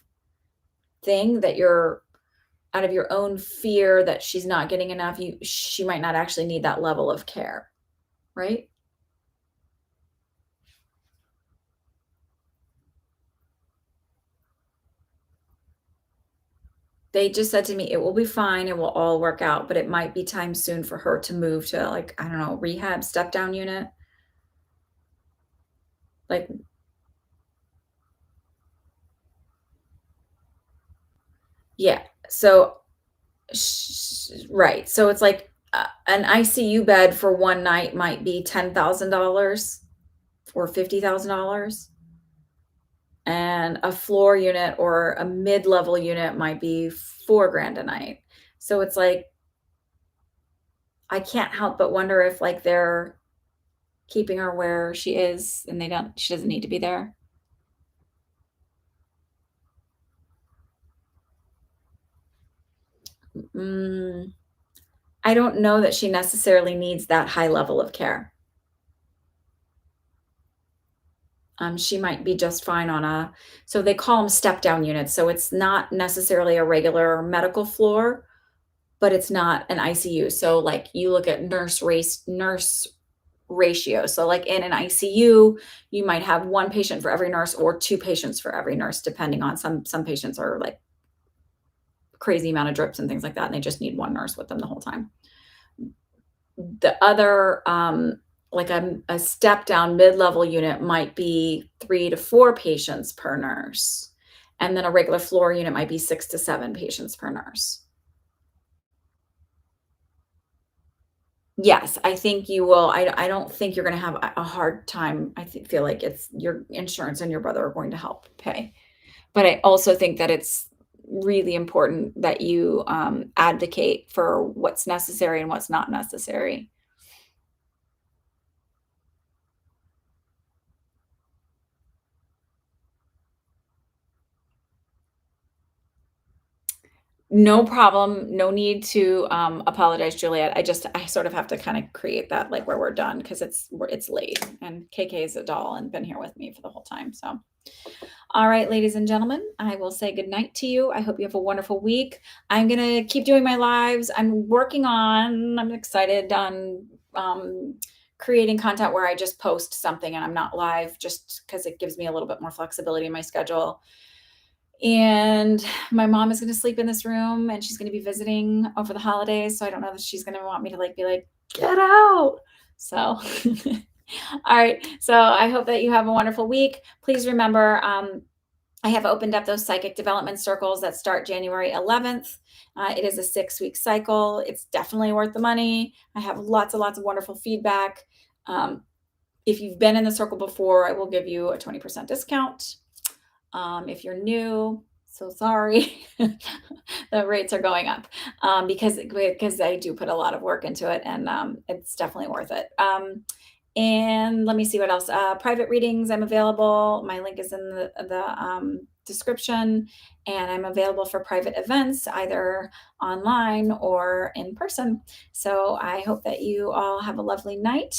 thing that you're out of your own fear that she's not getting enough. She might not actually need that level of care, right? They just said to me, it will be fine. It will all work out, but it might be time soon for her to move to like, I don't know, rehab step down unit. Like, yeah. So, right. So it's like an ICU bed for one night might be $10,000 or $50,000. And a floor unit or a mid-level unit might be 4 grand a night. So it's like, I can't help but wonder if like they're keeping her where she is and she doesn't need to be there. Mm, I don't know that she necessarily needs that high level of care. She might be just fine on so they call them step down units. So it's not necessarily a regular medical floor, but it's not an ICU. So like you look at nurse ratio. So like in an ICU, you might have one patient for every nurse or two patients for every nurse, depending on some patients are like crazy amount of drips and things like that, and they just need one nurse with them the whole time. The other, like a step down mid-level unit might be 3 to 4 patients per nurse, and then a regular floor unit might be 6 to 7 patients per nurse. Yes, I think you will. I don't think you're gonna have a hard time. Feel like it's your insurance and your brother are going to help pay. But I also think that it's really important that you, advocate for what's necessary and what's not necessary. No problem. No need to, apologize, Juliet. I sort of have to kinda create that, like, where we're done because it's late, and KK is a doll and been here with me for the whole time, so. All right, ladies and gentlemen, I will say good night to you. I hope you have a wonderful week. I'm gonna keep doing my lives. I'm excited on, creating content where I just post something and I'm not live just because it gives me a little bit more flexibility in my schedule. And my mom is going to sleep in this room and she's going to be visiting over the holidays. So I don't know that she's going to want me to like be like, get out. So, all right. So I hope that you have a wonderful week. Please remember, I have opened up those psychic development circles that start January 11th. It is a 6-week cycle. It's definitely worth the money. I have lots and lots of wonderful feedback. If you've been in the circle before, I will give you a 20% discount. If you're new, so sorry, the rates are going up because I do put a lot of work into it and it's definitely worth it. And let me see what else. Private readings, I'm available. My link is in the description, and I'm available for private events, either online or in person. So I hope that you all have a lovely night.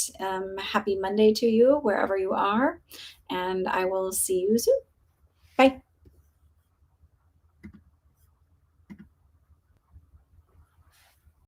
Happy Monday to you, wherever you are, and I will see you soon. Bye.